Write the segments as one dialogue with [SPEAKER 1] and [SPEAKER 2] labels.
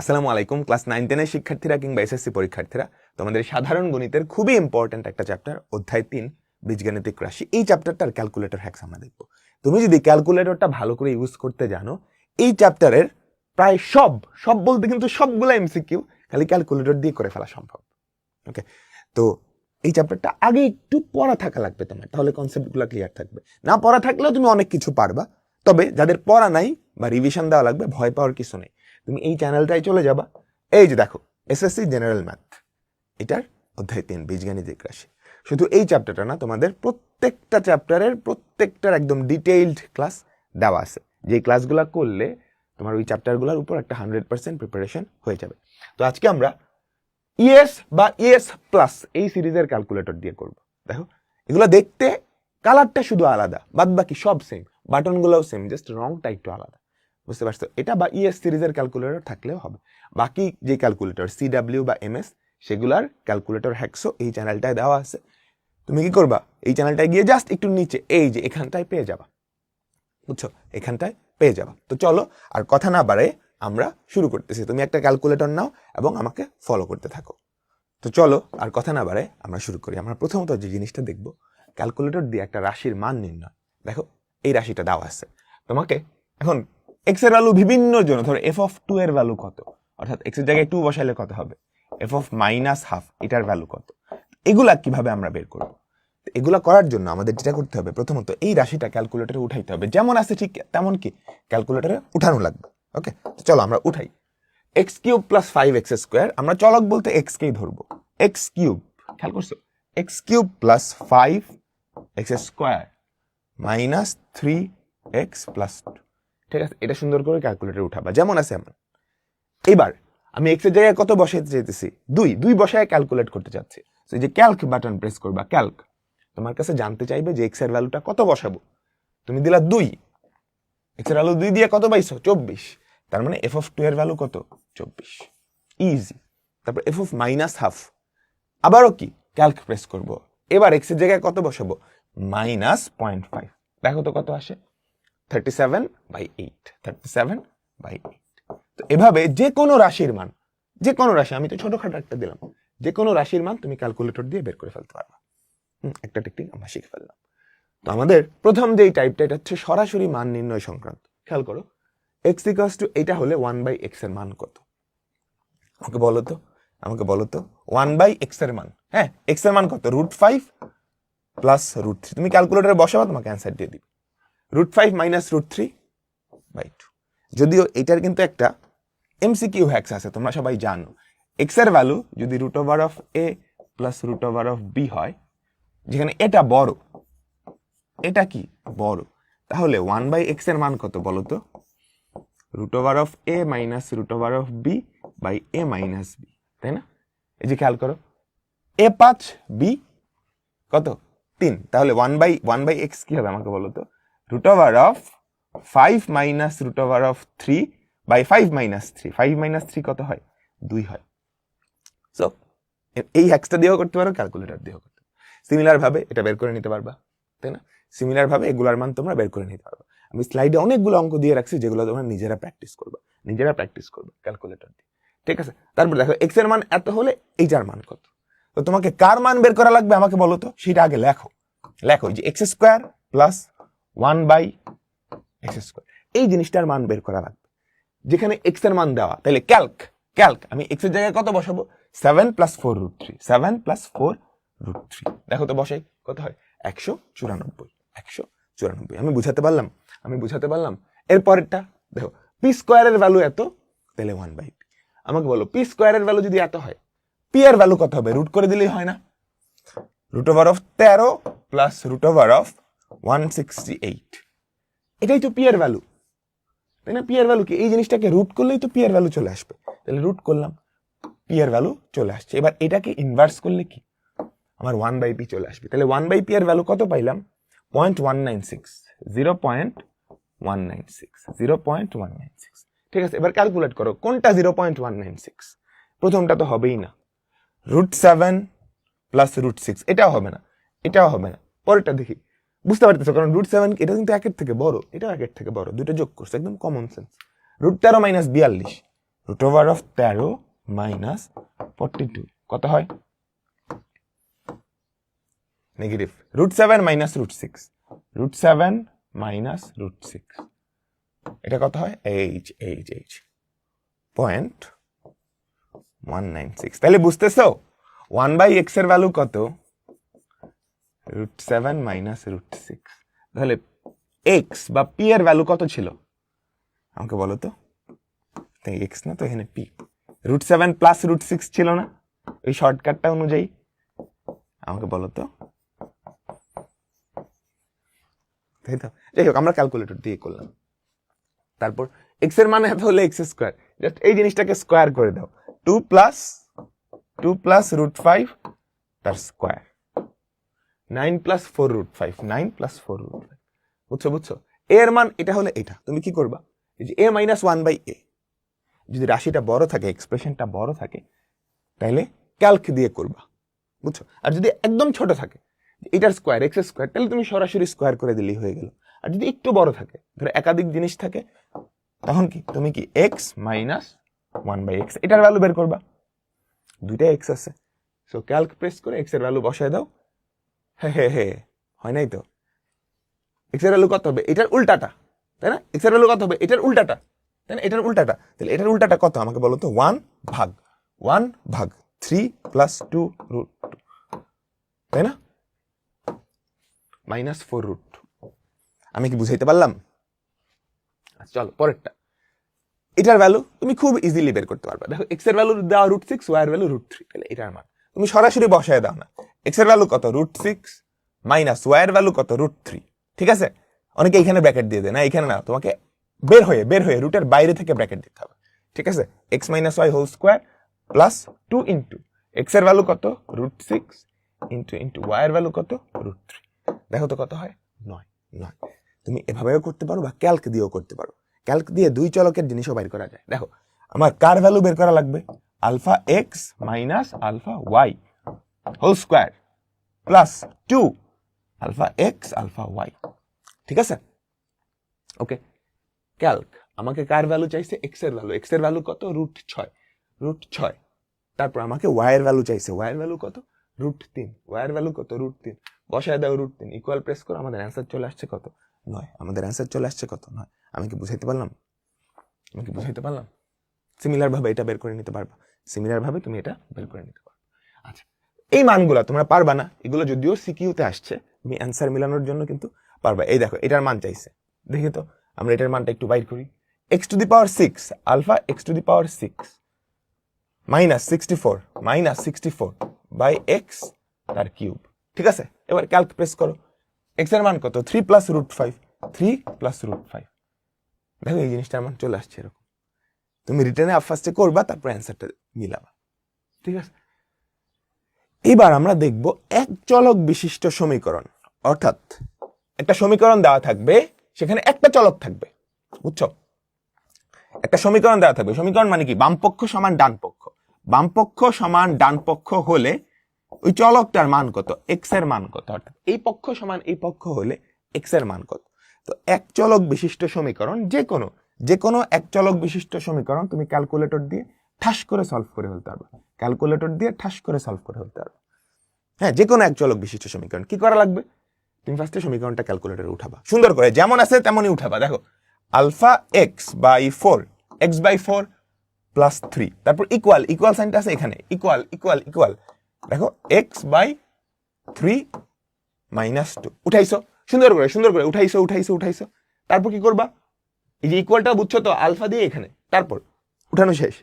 [SPEAKER 1] আসসালামু আলাইকুম। ক্লাস 9-10 এর শিক্ষার্থীরা কিংবা এসএসসি পরীক্ষার্থীরা, তোমাদের সাধারণ গণিতের খুবই ইম্পর্টেন্ট একটা চ্যাপ্টার অধ্যায় 3 বীজগাণিতিক রাশি। এই চ্যাপ্টারটার ক্যালকুলেটর হ্যাকস আমরা দেখব। তুমি যদি ক্যালকুলেটরটা ভালো করে ইউজ করতে জানো, এই চ্যাপ্টারের প্রায় সব বলতে কিন্তু সবগুলো এমসিকিউ খালি ক্যালকুলেটর দিয়ে করে ফেলা সম্ভব। ওকে, তো এই চ্যাপ্টারটা আগে একটু পড়া থাকা লাগবে তোমার, তাহলে কনসেপ্টগুলো ক্লিয়ার থাকবে। না পড়া থাকলেও তুমি অনেক কিছু পারবা, তবে যাদের পড়া নাই বা রিভিশন দেওয়া লাগবে, ভয় পাওয়ার কিছু নেই। তুমি এই চ্যানেলটাই চলে যাবা, এই যে দেখো এসএসসি জেনারেল ম্যাথ, এটার অধ্যায় 3 বীজগাণিতিক রাশি। শুধু এই চ্যাপ্টারটা না, তোমাদের প্রত্যেকটা চ্যাপ্টারের প্রত্যেকটার একদম ডিটেইলড ক্লাস দেওয়া আছে, যে ক্লাসগুলো করলে তোমার ওই চ্যাপ্টারগুলোর উপর একটা 100% প্রিপারেশন হয়ে যাবে। তো আজকে আমরা ইএস বা ইএস প্লাস এই সিরিজের ক্যালকুলেটর দিয়ে করব। দেখো এগুলো দেখতে কালারটা শুধু আলাদা, বাদ বাকি সব সেম, বাটনগুলোও সেম, জাস্ট রংটা একটু আলাদা, বুঝতে পারছো? এটা বা ইএস সিরিজের ক্যালকুলেটর থাকলেও হবে। বাকি যে ক্যালকুলেটর সিডাব্লিউ বা এমএস, সেগুলার ক্যালকুলেটর হ্যাকসও এই চ্যানেলটায় দেওয়া আছে। তুমি কি করবা, এই চ্যানেলটায় গিয়ে জাস্ট একটু নিচে এই যে এখানটায় পেয়ে যাবা, বুঝছো? এখানটায় পেয়ে যাবা। তো চলো আর কথা না বাড়াই আমরা শুরু করতেছি। তুমি একটা ক্যালকুলেটর নাও এবং আমাকে ফলো করতে থাকো। তো চলো আর কথা না বাড়াই আমরা শুরু করি। আমরা প্রথমত যে জিনিসটা দেখব, ক্যালকুলেটর দিয়ে একটা রাশির মান নির্ণয়। দেখো এই রাশিটা দেওয়া আছে তোমাকে। এখন এক্স এর ভ্যালু বিভিন্ন জন্য, ধরো এফ অফ 2 এর ভ্যালু কত, অর্থাৎ এক্স এর জায়গায় 2 বসাইলে কত হবে, এফ অফ -হাফ এটার ভ্যালু কত, এগুলা কিভাবে আমরা বের করব? এগুলা করার জন্য আমাদের যেটা করতে হবে, প্রথমত এই রাশিটা ক্যালকুলেটরে উঠাইতে হবে। যেমন আছে ঠিক তেমন কি ক্যালকুলেটরে উঠানো লাগবে। ওকে, চলো আমরা উঠাই। X cube plus 5x square, আমরা চলক বলতে এক্স কেই ধরবো। এক্স কিউব, খেয়াল করছো, x cube plus 5x square minus 3x plus 2। ঠিক আছে, এটা সুন্দর করে ক্যালকুলেটরে উঠাবা যেমন আছে এমন। এবার আমি এক্স এর জায়গায় কত বসাইতে চাইতেছি, 2 বসায় ক্যালকুলেট করতে চাচ্ছি। এই যে ক্যালক বাটন প্রেস করবা, ক্যালক, তোমার কাছে জানতে চাইবে যে এক্স এর ভ্যালুটা কত বসাবো। তুমি দিলা 2, এক্স এর ভ্যালু 2 দিয়ে কত পাইছো, 24। তার মানে এফ অফ 2 এর ভ্যালু কত, 24। ইজি। তারপর এফ অফ -হাফ, আবারও কি ক্যালক প্রেস করব। এবার এক্স এর জায়গায় কত বসাবো, -0.5। দেখো তো কত আসে, 37/8। 37/8। তো এভাবে যে কোনো রাশির মান, যে কোনো রাশি, আমি তো ছোটখাটো একটা দিলাম, যে কোনো রাশির মান তুমি ক্যালকুলেটর দিয়ে বের করে ফেলতে পারবা। একটা টেকনিক আমরা শিখে ফেললাম। তো আমাদের প্রথম যেই টাইপটা, এটা হচ্ছে সরাসরি মান নির্ণয় সংক্রান্ত। খেয়াল করো, x ইকুয়ালস টু এটা হলে 1/x এর মান কত, আমাকে বলো তো 1/x এর মান। হ্যাঁ, x এর মান কত, √5 প্লাস √3। তুমি ক্যালকুলেটরে বসাবা, তোমাকে অ্যান্সার দিয়ে দিবে। √5 মাইনাস √3/2। যদিও এটার কিন্তু একটা এমসিকিউ হ্যাকস আছে, তোমরা সবাই জানো। x এর ভ্যালু যদি √a প্লাস √b হয়, যেখানে এটা বড়, এটা কি বড়, তাহলে 1/x এর মান কত বলো তো, √a minus √b by a minus b, তাই না? এই যে খেয়াল করো, a5 b কত 3, তাহলে 1/x কি হবে আমাকে বলো তো, √5 মাইনাস √3 বাই 5 মাইনাস 3। 5 মাইনাস 3 কত হয়, 2 হয়। সো এই হ্যাকসটা দিয়েও করতে পারো, ক্যালকুলেটর দিয়েও করতে পারো। সিমিলার ভাবে এটা বের করে নিতে পারবা, তাই না? সিমিলার ভাবে এগুলার মান তোমরা বের করে নিতে পারবা। আমি স্লাইডে অনেকগুলো অঙ্ক দিয়ে রাখছি, যেগুলো তোমরা নিজেরা প্র্যাকটিস করবে ক্যালকুলেটর দিয়ে। ঠিক আছে, তারপর দেখো এক্স এর মান এত হলে এইটার মান কত। তো তোমাকে কার মান বের করা লাগবে আমাকে বলো তো, সেটা আগে লেখো। যে x square plus 1/x square, এই জিনিসটার মান বের করা লাগবে, যেখানে এক্স এর মান দেওয়া। তাহলে ক্যালক, আমি এক্স এর জায়গায় কত বসাবো, 7 + 4√3। 7 + 4√3, দেখো তো বসাই কত হয়, 194। আমি বুঝাতে পারলাম। এর পরেরটা দেখো, পি স্কোয়ারের ভ্যালু এত, তাহলে 1/p। আমাকে বলো পি স্কোয়ারের ভ্যালু যদি এত হয়, পি এর ভ্যালু কত হবে, রুট করে দিলেই হয় না, √13 প্লাস √168। এটাই তো পি এর ভ্যালু, তাই না? পি এর ভ্যালু কি, এই জিনিসটাকে রুট করলেই তো পি এর ভ্যালু চলে আসবে। তাহলে রুট করলাম, পি এর ভ্যালু চলে আসছে। এবার এটাকে ইনভার্স করলে কি, আমার 1/p চলে আসবে। তাহলে 1/p এর ভ্যালু কত পাইলাম, 0.196। 0.196। ঠিক আছে, এবার ক্যালকুলেট করো কোনটা 0.196। প্রথমটা তো হবেই না, √7 প্লাস √6, এটাও হবে না। পরেরটা দেখি, বুঝতে পারতেছো, কারণ √7 এটা কিন্তু একের থেকে বড়, এটাও একের থেকে বড়, দুটো যোগ করছে, একদম common sense. √13 - 42, root over of 13 minus 42 কত হয়? নেগেটিভ। √7 মাইনাস √6, √7 মাইনাস √6 এটা কত হয়? এইচ 0.196। তাহলে বুঝতেছো 1/x এর ভ্যালু কত? √7 মাইনাস √6। তাহলে x বা p এর ভ্যালু কত ছিল আমাকে বলো তো? x না তো, এখানে p। √7 প্লাস √6 ছিল না ওই শর্টকাটটা অনুযায়ী? আমাকে বলো তো। তাই তো, যাই হোক আমরা ক্যালকুলেটর দিয়ে করলাম। তারপর x এর মান এত হলে x স্কয়ার, জাস্ট এই জিনিসটাকে স্কয়ার করে দাও। 2 প্লাস √5 তার স্কয়ার, 9 প্লাস 4 √5, 9 প্লাস 4 √5। বুঝছো? এর মান এটা হলে এটা তুমি কি করবা? এই যে a মাইনাস 1/a, যদি রাশিটা বড় থাকে, এক্সপ্রেশনটা বড় থাকে, তাহলে ক্যালক দিয়ে করবা। বুঝছো? আর যদি একদম ছোট থাকে, এটার স্কয়ার x স্কয়ার, তাহলে তুমি সরাসরি স্কয়ার করে দিলেই হয়ে গেল। আর যদি একটু বড় থাকে, ধরো একাধিক জিনিস থাকে, তখন কি তুমি কি x মাইনাস 1/x এটার ভ্যালু বের করবা। দুইটা x আছে, সো ক্যালক প্রেস করে x এর ভ্যালু বসায় দাও। হে হয় নাই তো? x এর ভ্যালু কত হবে? এটার উল্টাটা, তাই না? x এর ভ্যালু কত হবে? এটার উল্টাটা, তাই না? এটার উল্টাটা। তাহলে এটার উল্টাটা কত আমাকে বলো তো? 1 ভাগ 3 প্লাস 2 √2, তাই না? মাইনাস 4 √2। আমি কি বুঝাইতে পারলাম? চলো পরেরটা। এটার ভ্যালু তুমি খুব ইজিলি বের করতে পারবে। দেখো x এর ভ্যালু দেওয়া √6, y এর ভ্যালু √3, তাহলে এটার মান তুমি সরাসরি বসায় দাও না। x এর ভ্যালু কত? √6 মাইনাস y এর ভ্যালু কত? √3। ঠিক আছে? অনেকে এখানে ব্র্যাকেট দিয়ে দেয় না, এখানে না, তোমাকে বের হয়ে রুটের বাইরে থেকে ব্র্যাকেট দিতে হবে। ঠিক আছে? x minus y whole square plus 2 into x এর ভ্যালু কত? √6 ইন্টু y এর ভ্যালু কত? √3। দেখো তো কত হয়? 9। তুমি এভাবেও করতে পারো বা ক্যালক দিয়েও করতে পারো। ক্যালক দিয়ে দুই চলকের জিনিসও বের করা যায়। দেখো আমার কার ভ্যালু বের করা লাগবে? Alpha x minus alpha y whole square plus 2 alpha x alpha y. ঠিক আছে? ওকে, ক্যালক আমাকে কার ভ্যালু চাইছে? এক্স এর ভ্যালু। এক্স এর ভ্যালু কত? √6। তারপর আমাকে ওয়াই এর ভ্যালু চাইছে। ওয়াই এর ভ্যালু কত? √3। ওয়াই এর ভ্যালু কত? √3। বসায় দাও √3, ইকুয়াল প্রেস করো, আমাদের অ্যান্সার চলে আসছে কত? 9। আমাদের অ্যান্সার চলে আসছে কত? 9। আমি কি বুঝাইতে পারলাম? সিমিলার ভাবে এটা বের করে নিতে পারবা। সিমিলার ভাবে তুমি এটা বের করে নিতে পারবে। আচ্ছা, এই মানগুলো তোমরা পারবা না, এগুলো যদিও সিকিউতে আসছে, তুমি অ্যান্সার মিলানোর জন্য কিন্তু পারবা। এই দেখো এটার মান চাইছে, দেখি তো আমরা এটার মানটা একটু বাইর করি। x⁶ alpha x⁶ minus 64 by x তার কিউব। ঠিক আছে? এবার ক্যালক প্রেস করো। এক্স এর মান কত? 3 প্লাস √5, 3 প্লাস √5। দেখো এই জিনিসটার মান চলে আসছে এরকম। তুমি রিটার্নে ফার্স্টে করবা, তারপর অ্যান্সারটা মিলাবা। ঠিক আছে? এবার আমরা দেখব এক চলক বিশিষ্ট সমীকরণ। অর্থাৎ একটা সমীকরণ দেওয়া থাকবে, সেখানে একটা চলক থাকবে। বুঝছো? একটা সমীকরণ দেওয়া থাকবে। সমীকরণ মানে কি? বামপক্ষ সমান ডানপক্ষ। বামপক্ষ সমান ডানপক্ষ হলে ওই চলকটার মান কত? এক্স এর মান কত? অর্থাৎ এই পক্ষ সমান এই পক্ষ হলে এক্স এর মান কত? তো এক চলক বিশিষ্ট সমীকরণ, যে কোনো এক চলক বিশিষ্ট সমীকরণ তুমি ক্যালকুলেটর দিয়ে ঠাস করে সলভ করে ফেলতে পারবে। হ্যাঁ, যে কোনো এক চলক বিশিষ্ট সমীকরণ কি করা লাগবে? তুমি ফার্স্টে সমীকরণটা ক্যালকুলেটরে উঠাবা, সুন্দর করে যেমন আছে তেমনই উঠাবা। দেখো আলফা x/4 x/4 প্লাস 3, তারপর ইকুয়াল সাইনটা আছে এখানে, ইকুয়াল। দেখো x/3 মাইনাস 2 উঠাইছো, সুন্দর করে উঠাইছো। তারপর কি করবা? এই যে ইকুয়ালটা বুঝছো তো, আলফা দিয়ে এখানে, তারপর উঠানো শেষ,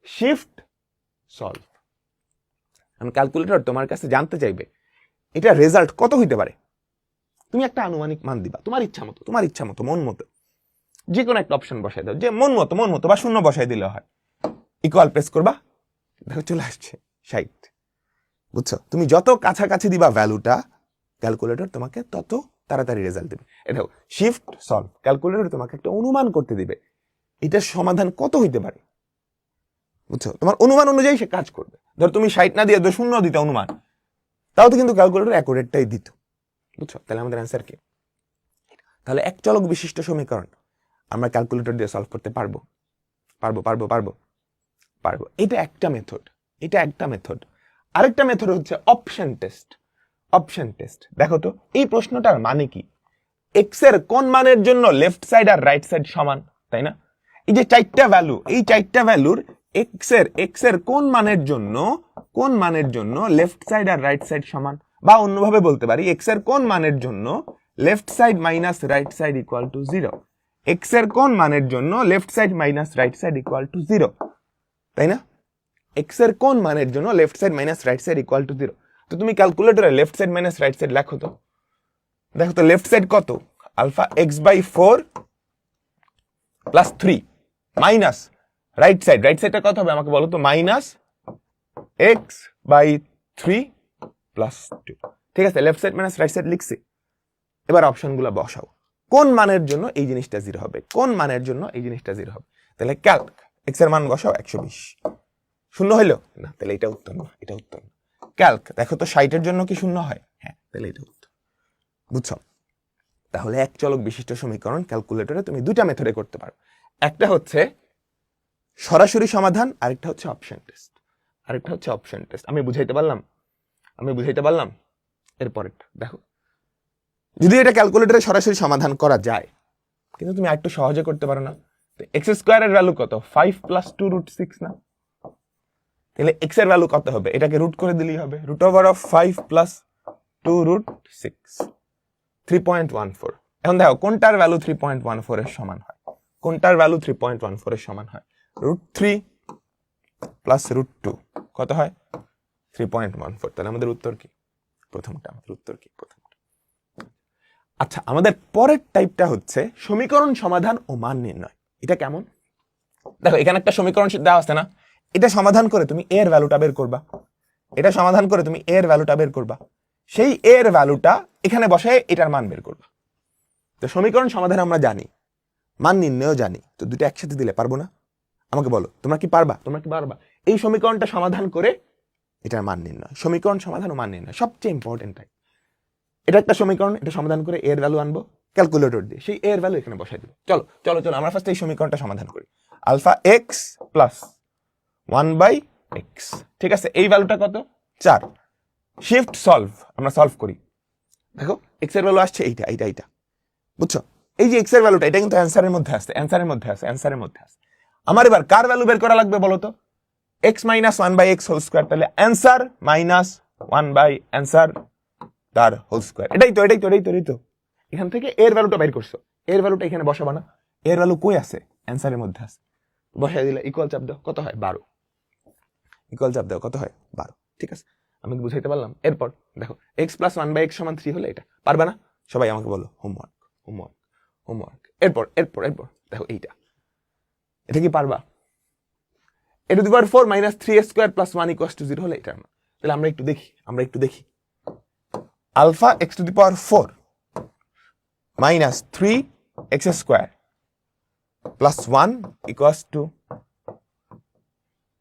[SPEAKER 1] শিফট সলভ। আমি ক্যালকুলেটর তোমার কাছে জানতে চাইবে এটা রেজাল্ট কত হইতে পারে। তুমি একটা আনুমানিক মান দিবা, তোমার ইচ্ছা মতো মন মতো যে কোনো একটা অপশন বসাই দাও, যে মন মতো বা শূন্য বসাই দিলে হয়। ইকুয়াল প্রেস করবা, দেখো চলে আসছে 60। বুঝছো? তুমি যত কাছাকাছি দিবা ভ্যালুটা, ক্যালকুলেটর তোমাকে তত তাড়াতাড়ি রেজাল্ট দেবে। এই দেখো শিফট সলভ, ক্যালকুলেটর তোমাকে একটা অনুমান করতে দিবে এটার সমাধান কত হইতে পারে। বুঝছো? তোমার অনুমান অনুযায়ী সে কাজ করবে। ধর তুমি 60 না দিয়ে 0 দিতে অনুমান, তাও তো কিন্তু ক্যালকুলেটর অ্যাকুরেটটাই দিত। বুঝছো? তাহলে আমাদের অ্যান্সার কি? তাহলে এক চলক বিশিষ্ট সমীকরণ আমরা ক্যালকুলেটর দিয়ে সলভ করতে পারবো। পারবো। এটা একটা মেথড। আরেকটা মেথড হচ্ছে অপশন টেস্ট। দেখো তো এই প্রশ্নটার মানে কি, এক্স এর কোন মানের জন্য লেফট সাইড আর রাইট সাইড সমান, তাই না? এই যে চারটা ভ্যালু, এই চারটা ভ্যালুর এক্স এর কোন মানের জন্য লেফট সাইড আর রাইট সাইড সমান, বা অন্যভাবে বলতে পারি এক্স এর কোন মানের জন্য left side minus right side equal to 0, x এর কোন মানের জন্য left side minus right side equal to 0, তাই না? এক্স এর কোন মানের জন্য left side minus right side equal to 0। তো তুমি ক্যালকুলেটরে left side minus right side লেখো তো। দেখো তো লেফট সাইড কত, alpha x by 4 plus 3 minus right সাইডটা কত হবে আমাকে বলো তো, মাইনাস এক্স বাই 3 প্লাস 2। ঠিক আছে, left side minus right side লিখছি। এবার অপশনগুলো বসাও, কোন মানের জন্য এই জিনিসটা 0 হবে, কোন মানের জন্য এই জিনিসটা 0 হবে। তাহলে ক্যালক এক্স এর মান বসাও 120, শূন্য হইলো না, তাহলে এটা উত্তর না, এটা উত্তর না। ক্যালক দেখো তো 60 এর জন্য কি শূন্য হয়, হ্যাঁ, তাহলে এটা উত্তর। বুঝছো? তাহলে এক চলক বিশিষ্ট সমীকরণ ক্যালকুলেটরে তুমি দুইটা মেথডে করতে পারো, একটা হচ্ছে সরাসরি সমাধান, আরেকটা হচ্ছে অপশন টেস্ট। আমি বুঝাইতে পারলাম? এরপরেরটা দেখো, যদি এটা ক্যালকুলেটরে সরাসরি সমাধান করা যায়, কিন্তু তুমি আরেকটু সহজে করতে পারো না? এক্স স্কোয়ার এর ভ্যালু কত, 5 প্লাস 2 রুট 6 না? তাহলে এক্স এর ভ্যালু কত হবে, এটাকে রুট করে দিলেই হবে, root over of 5 plus 2 root 6, 3.14। এখন দেখো কোনটার ভ্যালু 3.14 এর সমান হয়, রুট 3 প্লাস রুট 2 কত হয়, 3.14। তাহলে আমাদের উত্তর কি, প্রথমটা। আচ্ছা, আমাদের পরের টাইপটা হচ্ছে সমীকরণ সমাধান ও মান নির্ণয়। এটা কেমন? দেখো এখানে একটা সমীকরণ দেওয়া আছে না, এটা সমাধান করে তুমি এর ভ্যালুটা বের করবা, সেই এর ভ্যালুটা এখানে বসায় এটার মান বের করবা। তো সমীকরণ সমাধান আমরা জানি, মান নির্ণয় জানি, তো দুটো একসাথে দিলে পারবো না? আমাকে বলো, তোমরা কি পারবা? এই সমীকরণটা সমাধান করে এটার মান নির্ণয়, সমীকরণ সমাধান ও মান নির্ণয় সবচেয়ে ইম্পর্টেন্ট টাইপ। এটা একটা সমীকরণ, এটা সমাধান করে এর ভ্যালু আনবো ক্যালকুলেটর দিয়ে, সেই এর ভ্যালু এখানে বসাই দিব। চলো আমরা ফার্স্ট এই সমীকরণটা সমাধান করি। Alpha x plus 1 by x, ঠিক আছে, এই ভ্যালুটা কত, 4। শিফট সলভ, আমরা সলভ করি। দেখো এক্স এর ভ্যালু আসছে এইটা, বুঝছো? এই যে এক্স এর ভ্যালুটা, এটা কিন্তু অ্যান্সারের মধ্যে আছে। আমার এবার কার ভ্যালু বের করা লাগবে বলো তো, x minus 1 by x whole square. তাহলে অ্যান্সার মাইনাস 1 বাই অ্যান্সার তার হোল স্কোয়ার। এটাই তো এখান থেকে এর ভ্যালুটা বের করছো, এর ভ্যালুটা এখানে বসাবা না? এর ভ্যালু কই আছে, অ্যান্সারের মধ্যে আছে, বসাই দিলে ইকুয়াল চাপ দাও, কত হয় 12। ঠিক আছে, আমি কি বুঝাইতে পারলাম? এরপর দেখো এক্স প্লাস 1 বাই এক্স সমান 3 হলে এটা পারবা না? সবাই আমাকে বলো হোমওয়ার্ক। এরপর দেখো এটা কি পারবা? a to the power 4 minus 3 square plus 1 equals to 0 হলে এটা না। তাহলে আমরা একটু দেখি alpha x to the power 4 minus 3 x square plus 1 equals to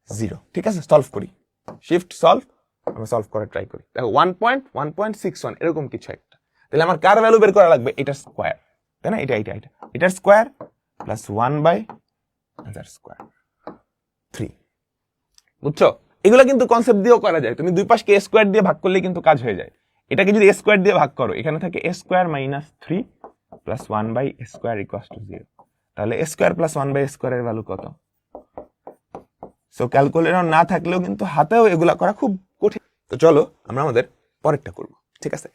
[SPEAKER 1] 0। ঠিক আছে, সলভ করি, শিফট সলভ, আমরা সলভ করার ট্রাই করি। দেখো 1.61 এরকম কিছু একটা। তাহলে আমার কার ভ্যালু বের করা লাগবে, এটার স্কোয়ার, তাই না? এটার স্কোয়ার প্লাস 1 বাই এটার স্কোয়ার 3। বুঝছো? এগুলো কিন্তু কনসেপ্ট দিয়েও করা যায়, তুমি দুই পাশকে a স্কোয়ার দিয়ে ভাগ করলে কিন্তু কাজ হয়ে যায়। এটাকে যদি a স্কোয়ার দিয়ে ভাগ করো, এখানে থাকে a square minus 3 plus 1 by a square equals to 0। তাহলে a square plus 1 by a square এর ভ্যালু কত? সো ক্যালকুলেটর না থাকলেও কিন্তু হাতেও এগুলা করা খুব কঠিন। তো চলো আমরা আমাদের পরেরটা করব। ঠিক আছে,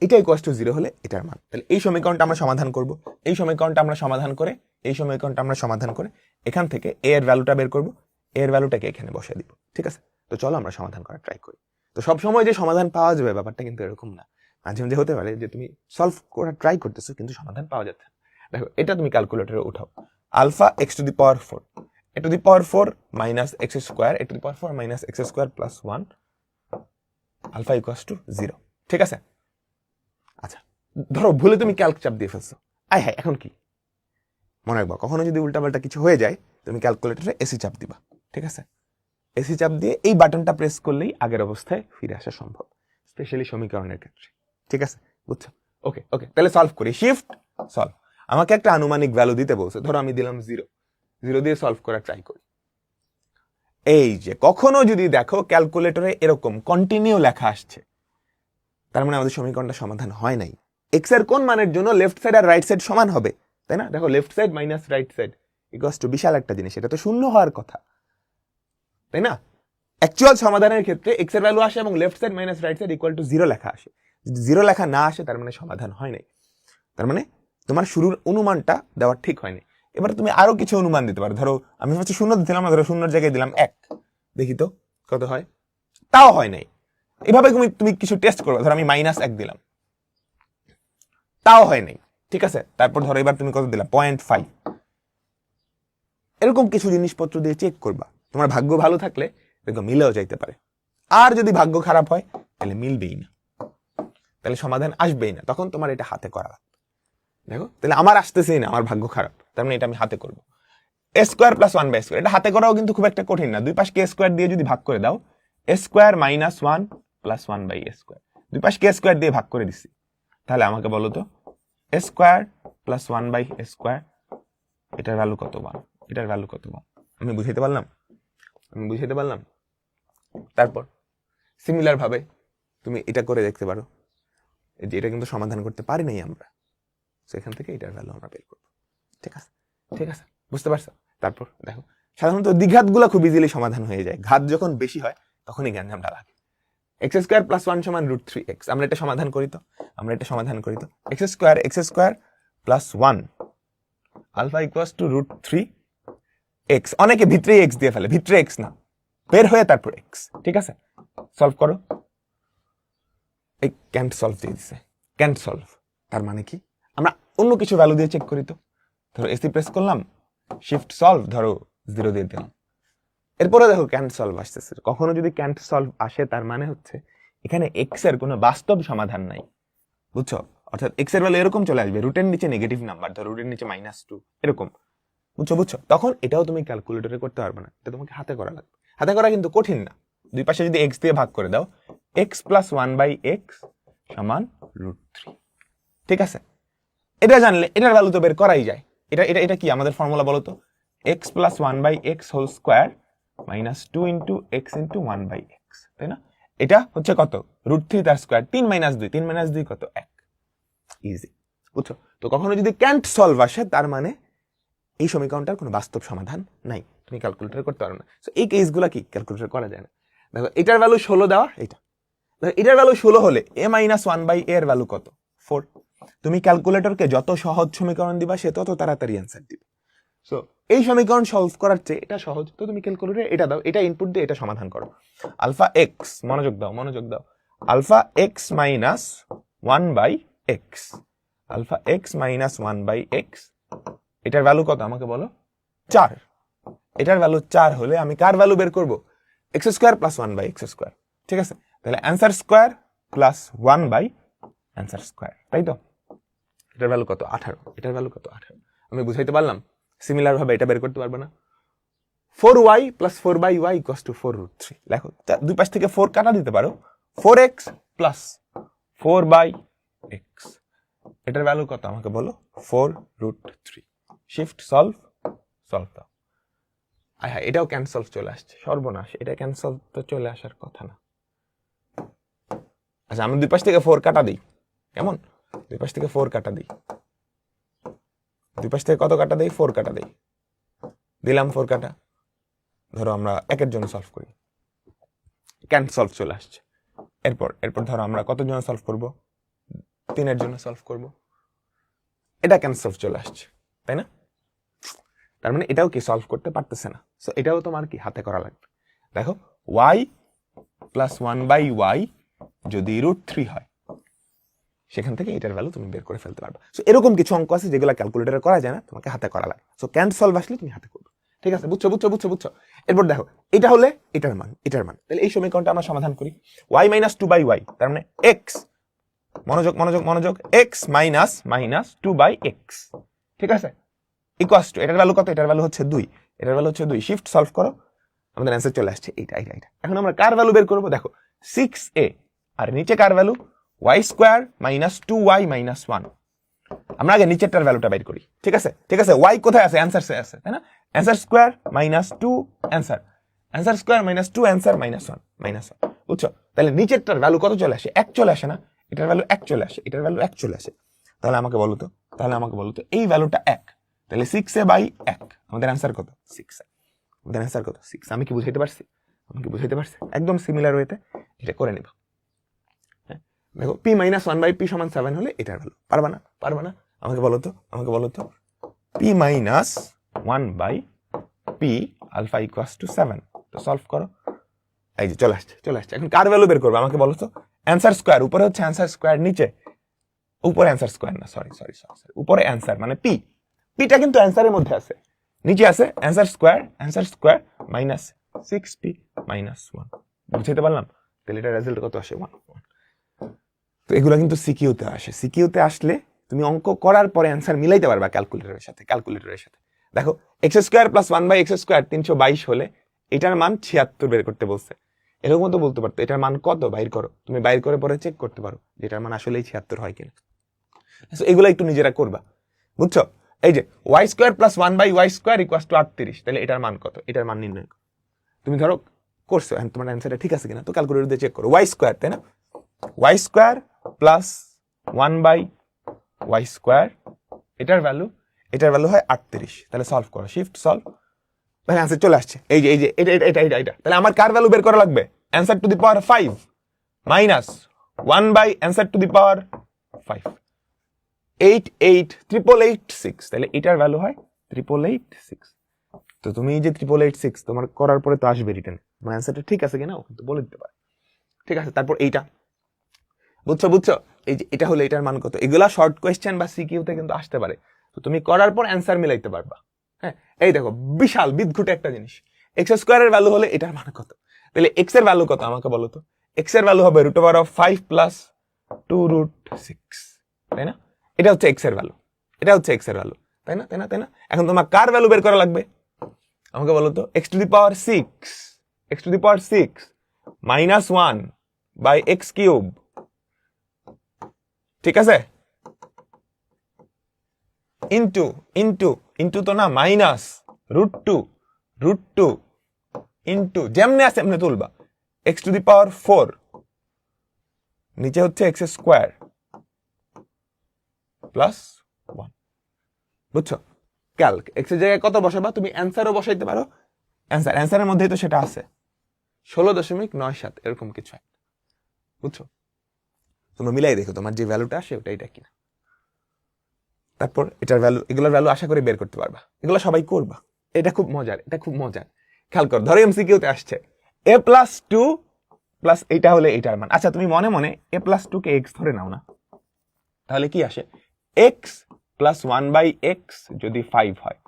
[SPEAKER 1] এটা ইকুয়ালস টু 0 হলে এটার মান। তাহলে এই সমীকরণটা আমরা সমাধান করব, এই সমীকরণটা আমরা সমাধান করে এখান থেকে a এর ভ্যালুটা বের করব, এর ভ্যালুটাকে এখানে বসিয়ে দিব। ঠিক আছে, তো চলো আমরা সমাধান করার ট্রাই করি। তো সব সময় যে সমাধান পাওয়া যাবে ব্যাপারটা কিন্তু এরকম না, মাঝে মাঝে হতে পারে যে তুমি সলভ করার ট্রাই করতেছো কিন্তু সমাধান পাওয়া যাচ্ছে না। দেখো এটা তুমি ক্যালকুলেটরে উঠাও, alpha x to the power 4 a to the power 4 minus x square a to the power 4 minus x square plus 1 alpha equals to 0। ঠিক আছে, আচ্ছা ধরো ভুলে তুমি ক্যালক চাপ দিয়ে ফেলছো, হায় এখন কি মনে রাখবা, কখনো যদি উল্টাপাল্টা কিছু হয়ে যায় তুমি ক্যালকুলেটরে এসি চাপ দিবা। ঠিক আছে, এসি চাপ দিয়ে এই বাটনটা প্রেস করলেই আগের অবস্থায় ফিরে আসা সম্ভব, স্পেশালি সমীকরণের ক্ষেত্রে। ঠিক আছে, বুঝছো? ওকে তাহলে সলভ করি, শিফট সলভ। আমাকে একটা আনুমানিক ভ্যালু দিতে বলছে, ধরো আমি দিলাম 0 দিয়ে সলভ করার ট্রাই করি। এই যে কখনো যদি দেখো ক্যালকুলেটরে এরকম কন্টিনিউ লেখা আসছে, তার মানে আমাদের সমীকরণটা সমাধান হয় নাই। এক্স এর কোন মানের জন্য লেফট সাইড আর রাইট সাইড সমান হবে, তাই না? দেখো left side minus right side equals to বিশাল একটা জিনিস, এটা তো শূন্য হওয়ার কথা, তাই না? অ্যাকচুয়াল সমাধানের ক্ষেত্রে এক্স এর ভ্যালু আসে এবং left side minus right side equal to 0 লেখা আসে। যদি 0 লেখা না আসে তার মানে সমাধান হয় নাই, তার মানে তোমার শুরুর অনুমানটা দেওয়া ঠিক হয়নি। এবার তুমি আরো কিছু অনুমান দিতে পারো। ধরো আমি হচ্ছে শূন্য দিলাম, ধরো শূন্যর জায়গায় দিলাম 1, দেখি তো কত হয়, তাও হয় নাই। এভাবে তুমি কিছু টেস্ট করবে। ধরো আমি -1 দিলাম, তাও হয় নাই, ঠিক আছে? তারপর ধরো এবার তুমি কত দিলা, 0.5। এরকম কিছু জিনিসপত্র দিয়ে চেক করবা। তোমার ভাগ্য ভালো থাকলে দেখো মিলেও যাইতে পারে, আর যদি ভাগ্য খারাপ হয় তাহলে মিলবেই না, তাহলে সমাধান আসবেই না। তখন তোমার এটা হাতে করা লাগবে। দেখো তাহলে আমার আসতেছেই না, আমার ভাগ্য খারাপ, তার মানে এটা আমি হাতে করবো। a স্কোয়ার প্লাস 1/2, এটা হাতে করাও কিন্তু খুব একটা কঠিন না। দুই পাশকে a স্কোয়ার দিয়ে যদি ভাগ করে দাও, a square minus 1 plus 1/a square, দুই পাশকে a স্কোয়ার দিয়ে ভাগ করে দিচ্ছি, তাহলে আমাকে বলো তো a square plus 1/a square এটার ভ্যালু কত? 1। এটার ভ্যালু কত? 1। আমি বুঝাইতে পারলাম? তারপর সিমিলার ভাবে তুমি এটা করে দেখতে পারো যে এটা কিন্তু সমাধান করতে পারি নাই আমরা, সেখান থেকে এটার ভ্যালু আমরা বের করবো। ঠিক আছে, বুঝতে পারছো? তারপর দেখো সাধারণত দ্বিঘাত গুলা খুব ইজিলি সমাধান হয়ে যায়, ঘাত যখন বেশি হয় তখনই গ্যাঞ্জামটা লাগে। এক্স স্কোয়ার প্লাস 1 সমান √3x, আমরা এটা সমাধান করি তো x square plus 1 alpha equals to √3x। অনেকে ভিতরে এক্স দিয়ে ফেলে, ভিতরে এক্স না, বের হয়ে তারপর এক্স। ঠিক আছে, সলভ করো। এই ক্যান্ট সলভ দিয়ে দিছে, ক্যান্ট সলভ তার মানে কি? আমরা অন্য কিছু ভ্যালু দিয়ে চেক করি তো। ধরো এসি প্রেস করলাম, শিফট সলভ, ধরো 0 দিয়ে দিলাম, এরপরে দেখো ক্যান্ট সলভ আসতেছে। কখনো যদি ক্যান্ট সলভ আসে তার মানে হচ্ছে এখানে এক্স এর কোনো বাস্তব সমাধান নাই, বুঝছো? অর্থাৎ এক্স এর ভ্যালু এরকম চলে আসবে, রুটের নিচে নেগেটিভ নাম্বার, ধরো রুটের নিচে -2 এরকম, বুঝছো? তখন এটাও তুমি ক্যালকুলেটরে করতে পারবে না, এটা তোমাকে হাতে করা লাগবে। হাতে করা কিন্তু কঠিন না। দুই পাশে যদি এক্স দিয়ে ভাগ করে দাও, x প্লাস 1/x সমান √3। ঠিক আছে, এটা জানলে এটার ভ্যালু তো বের করাই যায়। এটা কি আমাদের ফর্মুলা বলো তো? x plus 1/x whole square minus 2 into x into 1/x, তাই না? এটা হচ্ছে কত? √3 তার স্কোয়ার, 3 - 2 কত? 1। ইজি, বুঝছো? তো কখনো যদি ক্যান্ট সলভ আসে তার মানে এই সমীকরণটার কোনো বাস্তব সমাধান নাই, তুমি ক্যালকুলেটর করতে পারো না। সো এই কেসগুলা কি ক্যালকুলেটর করা যায় না। দেখো এটার ভ্যালু 16 দেওয়া, এটার ভ্যালু 16 হলে a - 1/a এর ভ্যালু কত? 4। তুমি ক্যালকুলেটরকে যত সহজ সমীকরণ দিবা সে তত তাড়াতাড়ি অ্যান্সার দিবে। সো এই সমীকরণ সলভ করার চেয়ে এটা সহজ, তো তুমি ক্যালকুলেটরে এটা দাও, এটা ইনপুট দিয়ে এটা সমাধান করো। আলফা এক্স, মনোযোগ দাও, alpha x minus 1/x, alpha x minus 1/x এটার ভ্যালু কত আমাকে বলো? 4। এটার ভ্যালু 4 হলে আমি কার ভ্যালু বের করবো? x square plus 1/x square. ঠিক আছে, তাহলে অ্যান্সার স্কোয়ার প্লাস 1/অ্যান্সার স্কোয়ার, তাই তো? এটার ভ্যালু কত? 18। এটার ভ্যালু কত? 18। আমি বুঝাইতে পারলাম? সিমিলার ভাবে এটা বের করতে পারবে না? 4y plus 4/y equals to 4√3। দেখো দুই পাশ থেকে 4 কাটা দিতে পারো, 4x প্লাস 4/x এটার ভ্যালু কত আমাকে বলো? 4√3। শিফট সলভ দাও। হ্যাঁ, এটাও ক্যান্সেল চলে আসছে, সর্বনাশ, এটা ক্যান্সেল তো চলে আসার কথা না। আচ্ছা, আমি দুই পাশ থেকে 4 কাটা দিই, কেমন? দুই পাশ থেকে 4 কাটা দিই, দুই পাশ থেকে কত কাটা দিই? 4 কাটা দিই, দিলাম 4 কাটা। ধরো আমরা একের জন্য সলভ করি, ক্যান্সেল চলে আসছে। এরপর ধরো আমরা কত জন্য সলভ করব? 3 এর জন্য সলভ করব, এটা ক্যান্সেল চলে আসছে, তাই না? তার মানে এটাও কি সলভ করতে পারতেছে না। সো এটাও তোমার কি হাতে করা লাগবে। দেখো y প্লাস 1/y যদি √3 হয়, সেখান থেকে এটার ভ্যালু তুমি বের করে ফেলতে পারবে। সো এরকম কিছু অঙ্ক আছে যেগুলো ক্যালকুলেটরে করা যায় না, তোমাকে হাতে করা লাগে। সো ক্যান্ট সলভ আসলে তুমি হাতে করবে। ঠিক আছে, বুঝছো? এরপর দেখো এটা হলে এটার মান, তাহলে এই সমীকরণটা আমরা সমাধান করি। y - 2/y, তার মানে x, মনোযোগ, x মাইনাস 2/x। ঠিক আছে, ইকুয়ালস টু এটার ভ্যালু কত? এটার ভ্যালু হচ্ছে 2। এটার ভ্যালু হচ্ছে 2। শিফট সলভ করো, আমাদের অ্যান্সার চলে আসছে এটা। এখন আমরা কার ভ্যালু বের করব? দেখো 6a, আর নিচে কার value? y square minus 2y minus 1। আমরা আগে নিচেরটার ভ্যালুটা বের করি। ঠিক আছে, y কোথায় আছে? অ্যান্সার সে আছে, তাই না? Answer square minus 2 answer, answer square minus 2 answer -1 বুঝছো? তাহলে নিচেরটার ভ্যালু কত চলে আসে? 1 চলে আসে না? এটার ভ্যালু 1 চলে আসে, এটার ভ্যালু 1 চলে আসে। তাহলে আমাকে বলো তো এই ভ্যালুটা 1, তাহলে 6/1 আমাদের অ্যান্সার কত? 6। আমাদের অ্যান্সার কত? 6। আমি কি বুঝাইতে পারছি? একদম সিমিলার ওয়েতে এটা করে নিব। হ্যাঁ, দেখো p-1/p = 7 হলে এটার ভ্যালু পারবা না? আমাকে বলো তো p-1/p আলফা = 7, তো সলভ করো। এই যে চলে আসছে। এখন কার ভ্যালু বের করবে আমাকে বলো তো? অ্যান্সার স্কোয়ার, উপরে হচ্ছে অ্যান্সার স্কোয়ার, নিচে উপরে অ্যান্সার স্কোয়ার না, সরি, উপরে অ্যান্সার মানে পিটা কিন্তু অ্যান্সারের মধ্যে আছে, নিচে আছে অ্যান্সার স্কোয়ার মাইনাস 6p -1। বুঝতে পারলাম? তাহলে এটা রেজাল্ট কত আসে? 1। তো এগুলো কিন্তু সিকিউতে আসে। সিকিউতে আসলে তুমি অঙ্ক করার পরে অ্যান্সার মিলাইতে পারবা ক্যালকুলেটরের সাথে। দেখো x² + 1/x² 322 হলে এটার মান 76 বের করতে বলছে। এরকম তো বলতে পারতো এটার মান কত, বাইর করো। তুমি বাইর করে পরে চেক করতে পারো যে এটার মান আসলেই 76 হয় কিনা। এগুলো একটু নিজেরা করবা, বুঝছো? এই যে y² + 1/y² = 38, তাহলে এটার মান কত? এটার মান নির্ণয় করো। তুমি ধরো করছো, তোমার অ্যান্সারটা ঠিক আছে কিনা, তো ক্যালকুলেটর দিয়ে চেক করো। y², তাই না? y² + 1/y², এটার ভ্যালু হয় 38। তাহলে সলভ করো, শিফট সলভ, তাহলে অ্যান্সার চলে আসছে। এই যে এটা। তাহলে আমার কার ভ্যালু বের করা লাগবে? Answer to the power 5 minus 1/5 88886, তাহলে এটার ভ্যালু হয় 8886। তো তুমি এই যে 8886 তোমার করার পরে তো আসবে রিটার্ন, মানে অ্যান্সারটা ঠিক আছে কিনা ও কিন্তু বলে দিতে পারে। ঠিক আছে, তারপর এইটা বুঝছো? এই যে এটা হলো এটার মান কত। এগুলা শর্ট কোয়েশ্চেন বা সিকিউতে কিন্তু আসতে পারে, তো তুমি করার পর অ্যান্সার মিলাইতে পারবা। হ্যাঁ, এই দেখো বিশাল বিদঘুটে একটা জিনিস, x² এর ভ্যালু হলে এটার মান কত। তাহলে x এর ভ্যালু কত আমাকে বলো তো? x এর ভ্যালু হবে √5 + 2√6, তাই না? এটা হচ্ছে x এর ভ্যালু, তাই না? এখন তোমার কার ভ্যালু বের করা লাগবে আমাকে বলো তো? x⁶ -1/x³, ঠিক আছে? ইন্টু তো না, মাইনাস √2 ইন্টু যেমনে আছে এমনি তুলবা x⁴, নিচে হচ্ছে x² + 1, বুঝছো? ক্যালক x এর জায়গায় কত বসাবা তুমি? অ্যান্সারও বসাইতে পারো, অ্যান্সারের মধ্যেই তো সেটা আছে 16.97 এরকম কিছু একটা, বুঝছো? তোমরা মিলাই দেখো তোমার যে ভ্যালুটা আসে ওটা এটা কিনা। তারপর এটার ভ্যালু, এগুলোর ভ্যালু আশা করি বের করতে পারবা, এগুলো সবাই করবা। এটা খুব মজার। খেয়াল কর, ধরো এমসিকিউতে আসছে a+2 প্লাস এইটা হলে এইটার মান। আচ্ছা তুমি মনে মনে a+2 কে x ধরে নাও না, তাহলে কি আসে? x + 1/x যদি 5 হয়,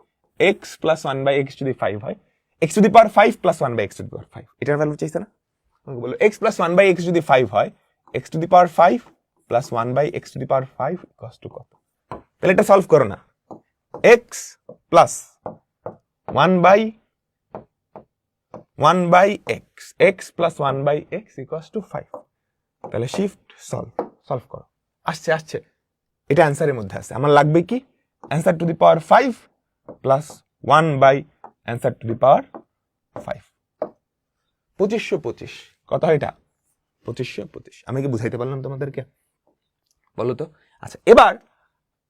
[SPEAKER 1] x + 1/x যদি 5 হয়, x⁵ + 1/x⁵, এটার ভ্যালু চাইছে না? বলো x + 1/x যদি 5 হয়, x⁵ + 1/x⁵ কত? তাহলে এটা সলভ করো না। x + 1/x, x + 1/x = 5, তাহলে শিফট সলভ করো। আসছে, এটা অ্যান্সারের মধ্যে আছে। আমার লাগবে কি? অ্যান্সার টু দি পাওয়ার 5 + 1/অ্যান্সার টু দি পাওয়ার 5, 2525। কত হয় এটা? 2525। আমি কি বুঝাইতে পারলাম তোমাদেরকে? বলো তো। আচ্ছা, এবার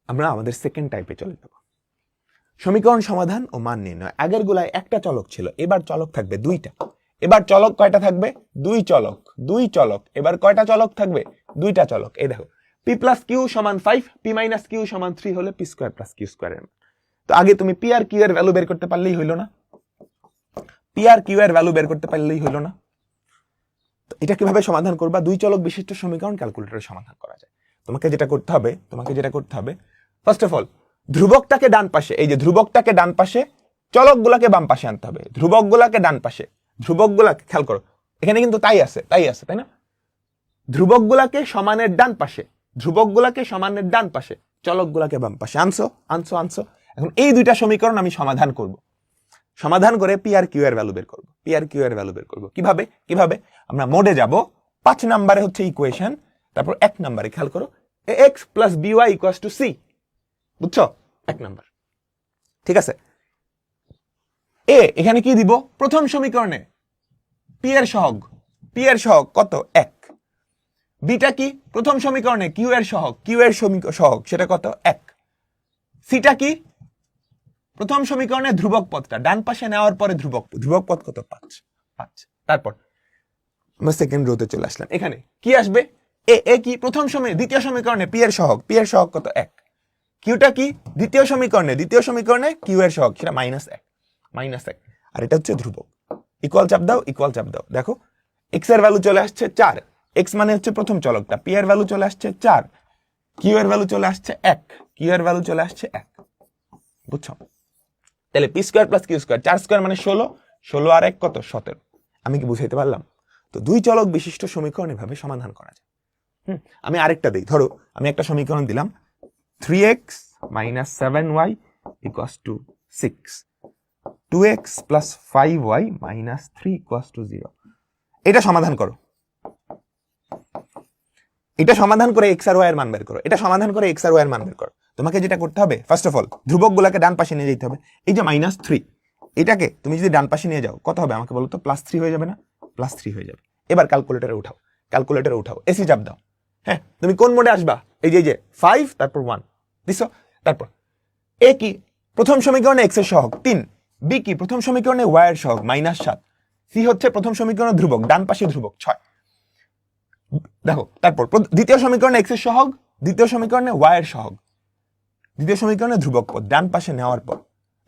[SPEAKER 1] আমরা আমাদের সেকেন্ড টাইপে চলে যাব, সমীকরণ সমাধান ও মান নির্ণয়। আগের গুলায় একটা চলক ছিল, এবার চলক থাকবে দুইটা। এবার চলক কয়টা থাকবে? দুই চলক। এবার কয়টা চলক থাকবে? দুইটা চলক। এই দেখো p + q = 5, p - q = 3 হলে p² + q² এর। তো আগে তুমি p আর q এর ভ্যালু বের করতে পারলেই হইলো না? তো এটা কিভাবে সমাধান করবা? দুই চলক বিশিষ্ট সমীকরণ ক্যালকুলেটরে সমাধান করা যায়। তোমাকে যেটা করতে হবে ফার্স্ট অফ অল, ধ্রুবকটাকে ডান পাশে, এই যে ধ্রুবকটাকে ডান পাশে, চলকগুলাকে বাম পাশে আনতে হবে। ধ্রুবকগুলাকে ডান পাশে, ধ্রুবকগুলাকে খেয়াল করো, এখানে কিন্তু তাই আছে, তাই না? ধ্রুবকগুলাকে সমানের ডান পাশে, চলকগুলাকে বাম পাশে আনছো। এখন এই দুইটা সমীকরণ আমি সমাধান করে পি আর কিউ এর ভ্যালু বের করব। কিভাবে? আমরা মোডে যাব। 5 নম্বরে হচ্ছে ইকুয়েশন, তারপর 1 নম্বরে খেয়াল করো ax + by = c, বুঝছো? 1 নাম্বার, ঠিক আছে। এখানে কি দিব? প্রথম সমীকরণে পি এর সহগ, পি এর সহগ কত 1। বিটা কি প্রথম সমীকরণে কিউ এর সহগ, কিউ এর সহগ সেটা কত 1। সিটা কি প্রথম সমীকরণে ধ্রুবক পদটা ডান পাশে নেওয়ার পরে ধ্রুবক, ধ্রুবক পদ কত 5 5। তারপর আমরা সেকেন্ড রোতে চলে আসলাম, এখানে কি আসবে এ, এ কি প্রথম দ্বিতীয় সমীকরণে পি এর সহগ, পি এর সহগ কত 1। কিউটা কি দ্বিতীয় সমীকরণে কিউ এর সহগ সেটা -1 আর এটা হচ্ছে ধ্রুবক। ইকুয়াল চাপ দাও, ইকুয়াল চাপ দাও, দেখো এক্স এর ভ্যালু চলে আসছে 4, এক্স মানে হচ্ছে প্রথম চলকটা, পি এর ভ্যালু চলে আসছে 4, কিউ এর ভ্যালু চলে আসছে 1, কিউ এর ভ্যালু চলে আসছে 1। বুঝছো? তাহলে p square plus q square, 4 square মানে 16, 16 আর 1 কত 17। আমি কি বুঝাইতে পারলাম? তো দুই চলক বিশিষ্ট সমীকরণ এভাবে সমাধান করা যায়। আমি আরেকটা দিই, ধরো আমি একটা সমীকরণ দিলাম 3x - 7y = 6, 2x + 5y - 3 = 0। এটা সমাধান করো, এটা সমাধান করে x আর y এর মান বের করো, এটা সমাধান করে x আর y এর মান বের করো। তোমাকে যেটা করতে হবে ফার্স্ট অফ অল ধ্রুবক গুলাকে ডান পাশে নিয়ে যেতে হবে। এই যে -3 এটাকে তুমি যদি ডান পাশে নিয়ে যাও কত হবে আমাকে বলো তো? +3 হয়ে যাবে না? +3 হয়ে যাবে। এবার ক্যালকুলেটরে উঠাও, এসি চাপ দাও। হ্যাঁ, তুমি কোন মোডে আসবা? এই যে 5 তারপর 1 দিছো। তারপর এ কি প্রথম সমীকরণে x এর সহগ 3, বি কি প্রথম সমীকরণে y এর সহগ -7, সি হচ্ছে প্রথম সমীকরণে ধ্রুবক, ডান পাশে ধ্রুবক 6। দেখো তারপর দ্বিতীয় সমীকরণে x এর সহগ, দ্বিতীয় সমীকরণে y এর সহগ, দ্বিতীয় সমীকরণে ধ্রুবক পদ ডান পাশে নেওয়ার পর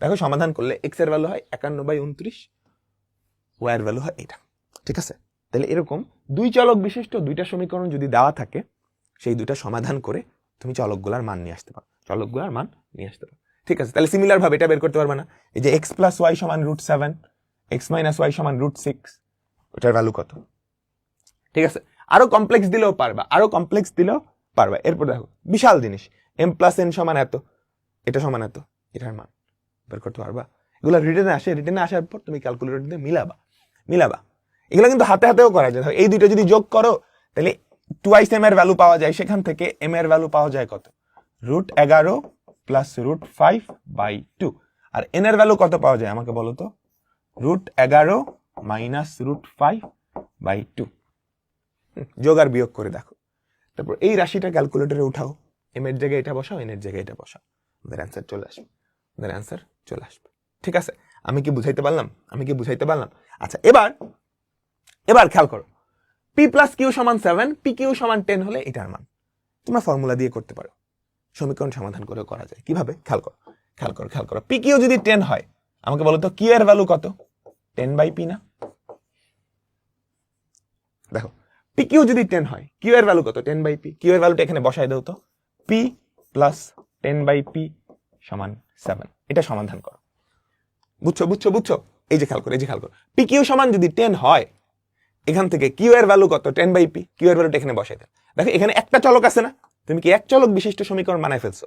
[SPEAKER 1] দেখো সমাধান করলে x এর ভ্যালু হয় 51/29, y এর ভ্যালু হয় এটা। ঠিক আছে? তাহলে এরকম দুই চলক বিশিষ্ট দুইটা সমীকরণ যদি দেওয়া থাকে, সেই দুইটা সমাধান করে তুমি চলকগুলার মান নিয়ে আসতে পারো, ঠিক আছে? তাহলে সিমিলার ভাবে এটা বের করতে পারবে না? এই যে x + y = √7, x - y = √6, ওটার ভ্যালু কত? ঠিক আছে? আরো কমপ্লেক্স দিলেও পারবা, এরপর দেখো বিশাল জিনিস m + n = এত, এটা সমান এত, এটার মান বের করতে পারবা। এগুলো রিটেনে আসার পর তুমি ক্যালকুলেটর দিয়ে মিলাবা। এগুলো কিন্তু হাতেও করা যায়। এই দুটো যদি যোগ করো তাহলে 2x m এর ভ্যালু পাওয়া যায়, সেখান থেকে m এর ভ্যালু পাওয়া যায় কত? √11 + √5/2। আর n এর ভ্যালু কত পাওয়া যায় আমাকে বলো তো? √11 - √5/2। যোগ আর বিয়োগ করে দেখো, তারপর এই রাশিটা ক্যালকুলেটরে উঠাও, m এর জায়গায় এটা বসাও, n এর জায়গায় এটা বসাও, আমাদের অ্যান্সার চলে আসবে। ঠিক আছে? আমি কি বুঝাইতে পারলাম? আচ্ছা, এবার খেয়াল করো, p + q = 7, pq = 10 হলে এটার মান তোমরা ফর্মুলা দিয়ে করতে পারো, সমীকরণ সমাধান করে করা যায়। কিভাবে? খেয়াল করো, pq যদি 10 হয় আমাকে বলো তো q এর ভ্যালু কত? 10/p না? দেখো pq যদি 10 হয় q এর ভ্যালু কত? 10/p। q এর ভ্যালুটা এখানে বসাই দাও তো, p + 10/p = 7। এটা সমাধান করো। বুঝছো? এই যে খেয়াল করো, pq = যদি 10 হয়, এখান থেকে q এর ভ্যালু কত? 10/p। q এর ভ্যালুটা এখানে বসাই দাও। দেখো এখানে একটা চলক আছে না? তুমি কি এক চলক বিশিষ্ট সমীকরণ বানাই ফেলছো,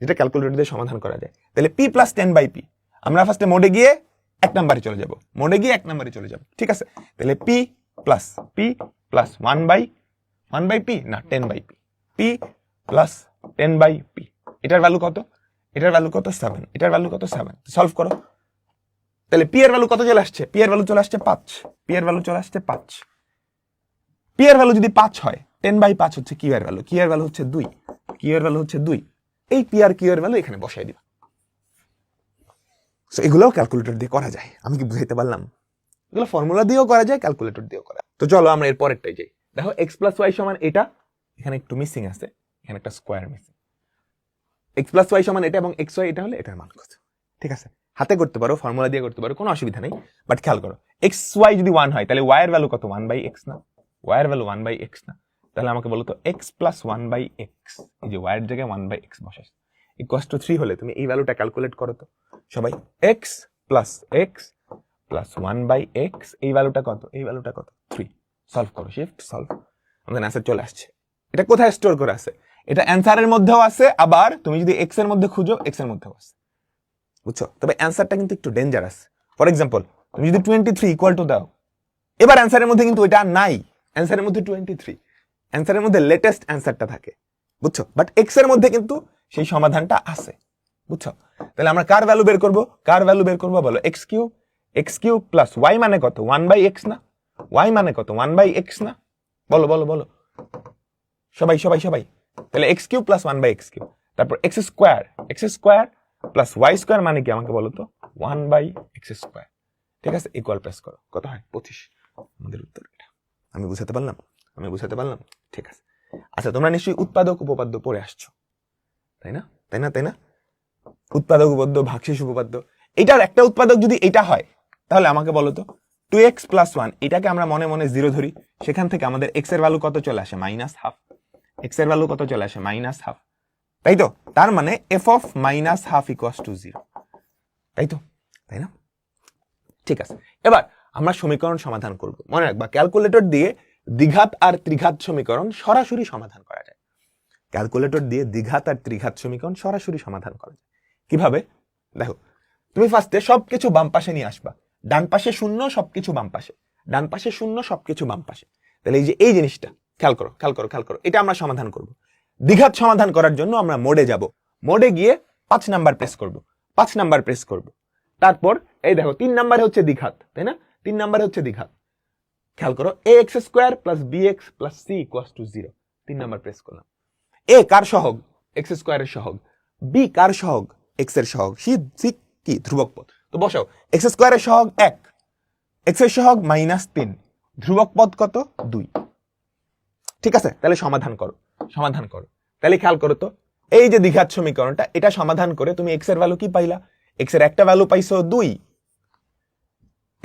[SPEAKER 1] যেটা ক্যালকুলেটর দিয়ে সমাধান করা যায়। তাহলে p + 10/p, আমরা ফার্স্টে মোডে গিয়ে 1 নম্বরে চলে যাব, ঠিক আছে? তাহলে p + 1/p না 10/p, p + 10/p, এটার ভ্যালু কত? 7, এটার ভ্যালু কত? 7। সলভ করো, তাহলে p এর ভ্যালু কত চলে আসছে? p এর ভ্যালু চলে আসছে 5, p এর ভ্যালু যদি 5 হয়, 10/5 হচ্ছে q এর ভ্যালু, q এর ভ্যালু হচ্ছে 2, এই p আর q এর ভ্যালু এখানে বসাই দিবা। সো এগুলোও ক্যালকুলেটর দিয়ে করা যায়। আমি কি বুঝাইতে পারলাম? এগুলো ফর্মুলা দিয়েও করা যায়, ক্যালকুলেটর দিয়েও করা। তো চলো আমরা এর পরেরটাই যাই। দেখো x + y = এটা, এখানে একটু মিসিং আছে, এখানে একটা স্কয়ার মিসিং। x + y = এটা এবং xy এটা হলে এটার মান কত? ঠিক আছে? হাতে করতে পারো, ফর্মুলা দিয়ে করতে পারো, কোনো অসুবিধা নেই। বাট খেয়াল করো, xy যদি 1 হয় তাহলে y এর ভ্যালু কত? 1/x না? তাহলে আমাকে বলো তো x + 1/x, এই যে y এর জায়গায় 1/x বসাস, = 3 হলে তুমি এই ভ্যালুটা ক্যালকুলেট করো তো সবাই। x + x + 1/x, এই ভ্যালুটা কত? 3। সলভ করো, শিফট সলভ, আমাদের অ্যান্সার চলে আসছে। এটা কোথায় স্টোর করে আছে? এটা অ্যান্সারের মধ্যেও আছে, আবার তুমি যদি x এর মধ্যে খুঁজো x এর মধ্যেও আছে। বুঝছো? তবে অ্যান্সারটা কিন্তু একটু ডেঞ্জারাস। ফর এক্সাম্পল, তুমি যদি 23 = দাও, এবার অ্যান্সারের মধ্যে কিন্তু এটা নাই, অ্যান্সারের মধ্যে 23, অ্যান্সারের মধ্যে লেটেস্ট অ্যান্সারটা থাকে। বুঝছো? বাট x এর মধ্যে কিন্তু সেই সমাধানটা আছে। বুঝছো? তাহলে আমরা কার ভ্যালু বের করব বলো? x³ + y মানে কত? 1/x না? ওয়াই মানে কত 1/x না, বলো বলো বলো সবাই সবাই সবাই। তাহলে x cube plus 1/x cube, তারপর x square plus y square মানে কি আমাকে বলো তো 1/x স্কোয়ার। ঠিক আছে, ইকুয়াল প্রেস করো, কত হয় 25। আমাদের উত্তর এটা। আমি বুঝাতে পারলাম? ঠিক আছে। আচ্ছা, তোমরা নিশ্চয়ই উৎপাদক উপপাদ্য পড়ে আসছো, তাই না? উৎপাদক উপপাদ্য, ভাগশেষ উপপাদ্য। এটার একটা উৎপাদক যদি এটা হয় তাহলে আমাকে বলো তো 2x প্লাস 1, এটাকে আমরা মনে মনে 0 ধরি, সেখান থেকে আমাদের x এর ভ্যালু কত চলে আসে -1/2। x এর ভ্যালু কত চলে আসে -1/2, তাই তো? তার মানে f of -1/2 equals to 0, তাই না? ঠিক আছে, এবার আমরা সমীকরণ সমাধান করব। মনে রাখবা, ক্যালকুলেটর দিয়ে দ্বিঘাত আর ত্রিঘাত সমীকরণ সরাসরি সমাধান করা যায়। ক্যালকুলেটর দিয়ে দ্বিঘাত আর ত্রিঘাত সমীকরণ সরাসরি সমাধান করা যায়। কিভাবে? দেখো, তুমি ফার্স্টে সবকিছু বাম পাশে নিয়ে আসবা, ডান পাশে শূন্য, সবকিছু বাম পাশে, ডান পাশে শূন্য, সবকিছু বাম পাশে। তাহলে এই যে এই জিনিসটা খেয়াল করো, এটা আমরা সমাধান করব। দ্বিঘাত সমাধান করার জন্য আমরা মোডে যাব, মোডে গিয়ে 5 নাম্বার প্রেস করব। তারপর এই দেখো 3 নাম্বারে হচ্ছে দ্বিঘাত, তাই না? 3 নাম্বারে হচ্ছে দ্বিঘাত। খেয়াল করো, ax square plus bx plus c equals to 0। 3 number press করলাম। a কার সহগ? x স্কয়ারের সহগ। b কার সহগ? x এর সহগ। c কি? ধ্রুবক পদ। তো বসাও, x স্কয়ারের সহগ 1, x এর সহগ -3, ধ্রুবক পদ কত? 2। ঠিক আছে, তাহলে সমাধান করো। তাহলে খেয়াল করো তো, এই যে দ্বিঘাত সমীকরণটা, এটা সমাধান করে তুমি x এর ভ্যালু কি পাইলা? x এর একটা ভ্যালু পাইছো 2,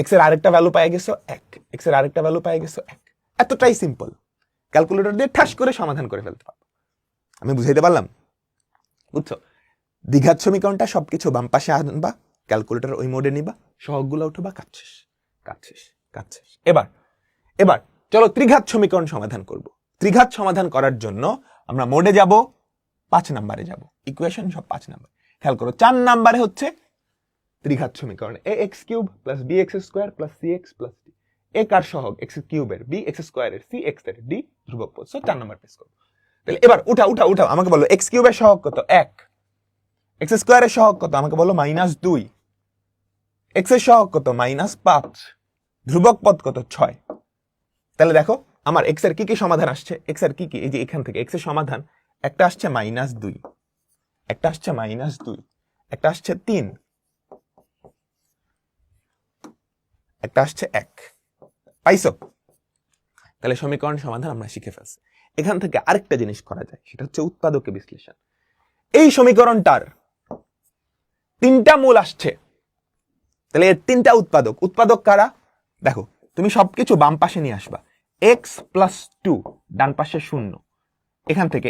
[SPEAKER 1] x এর আরেকটা ভ্যালু পাই গেছো 1, x এর আরেকটা ভ্যালু পাই গেছো 1। এতটাই সিম্পল, ক্যালকুলেটর দিয়ে ঠাস করে সমাধান করে ফেলতে পারবো। আমি বুঝাইতে পারলাম? বুঝছো? দ্বিঘাত সমীকরণটা সবকিছু বাম পাশে আনবা, ক্যালকুলেটর ওই মোডে নিবা, সহগগুলো উঠবা, কাজ শেষ। এবার চলো ত্রিঘাত সমীকরণ সমাধান করব। ত্রিঘাত সমাধান করার জন্য আমরা মোডে যাব, 5 নাম্বারে যাব, ইকুয়েশন সব 5 নাম্বার। খেয়াল করো, 4 নাম্বারে হচ্ছে ত্রিঘাত সমীকরণ ax cube plus bx square plus cx plus d। a কার সহগ? x কিউবের, b x স্কয়ারের, c x এর, d ধ্রুবক পদ। সো 4 নাম্বার প্রেস করব। তাহলে এবার উঠাও, আমাকে বলো x কিউবের সহগ কত? 1। x স্কয়ারের সহগ কত? আমাকে বলো -2। x এর সহগ কত? -5। ধ্রুবক পদ কত? 6। তাহলে দেখো আমার x এর কি সমাধান আসছে? x এর কি? এই যে এখান থেকে x এর সমাধান একটা আসছে -2, একটা আসছে -2, একটা আসছে 3, একটা আসছে 1। পাইছো? তাহলে সমীকরণ সমাধান আমরা শিখে ফেলছি। এখান থেকে আরেকটা জিনিস করা যায়, সেটা হচ্ছে উৎপাদকে বিশ্লেষণ। এই সমীকরণটার 3টা মূল আসছে, তাহলে এর 3টা উৎপাদক কারা? দেখো, তুমি সবকিছু বাম পাশে নিয়ে আসবা, x প্লাস 2 ডান পাশে 0, এখান থেকে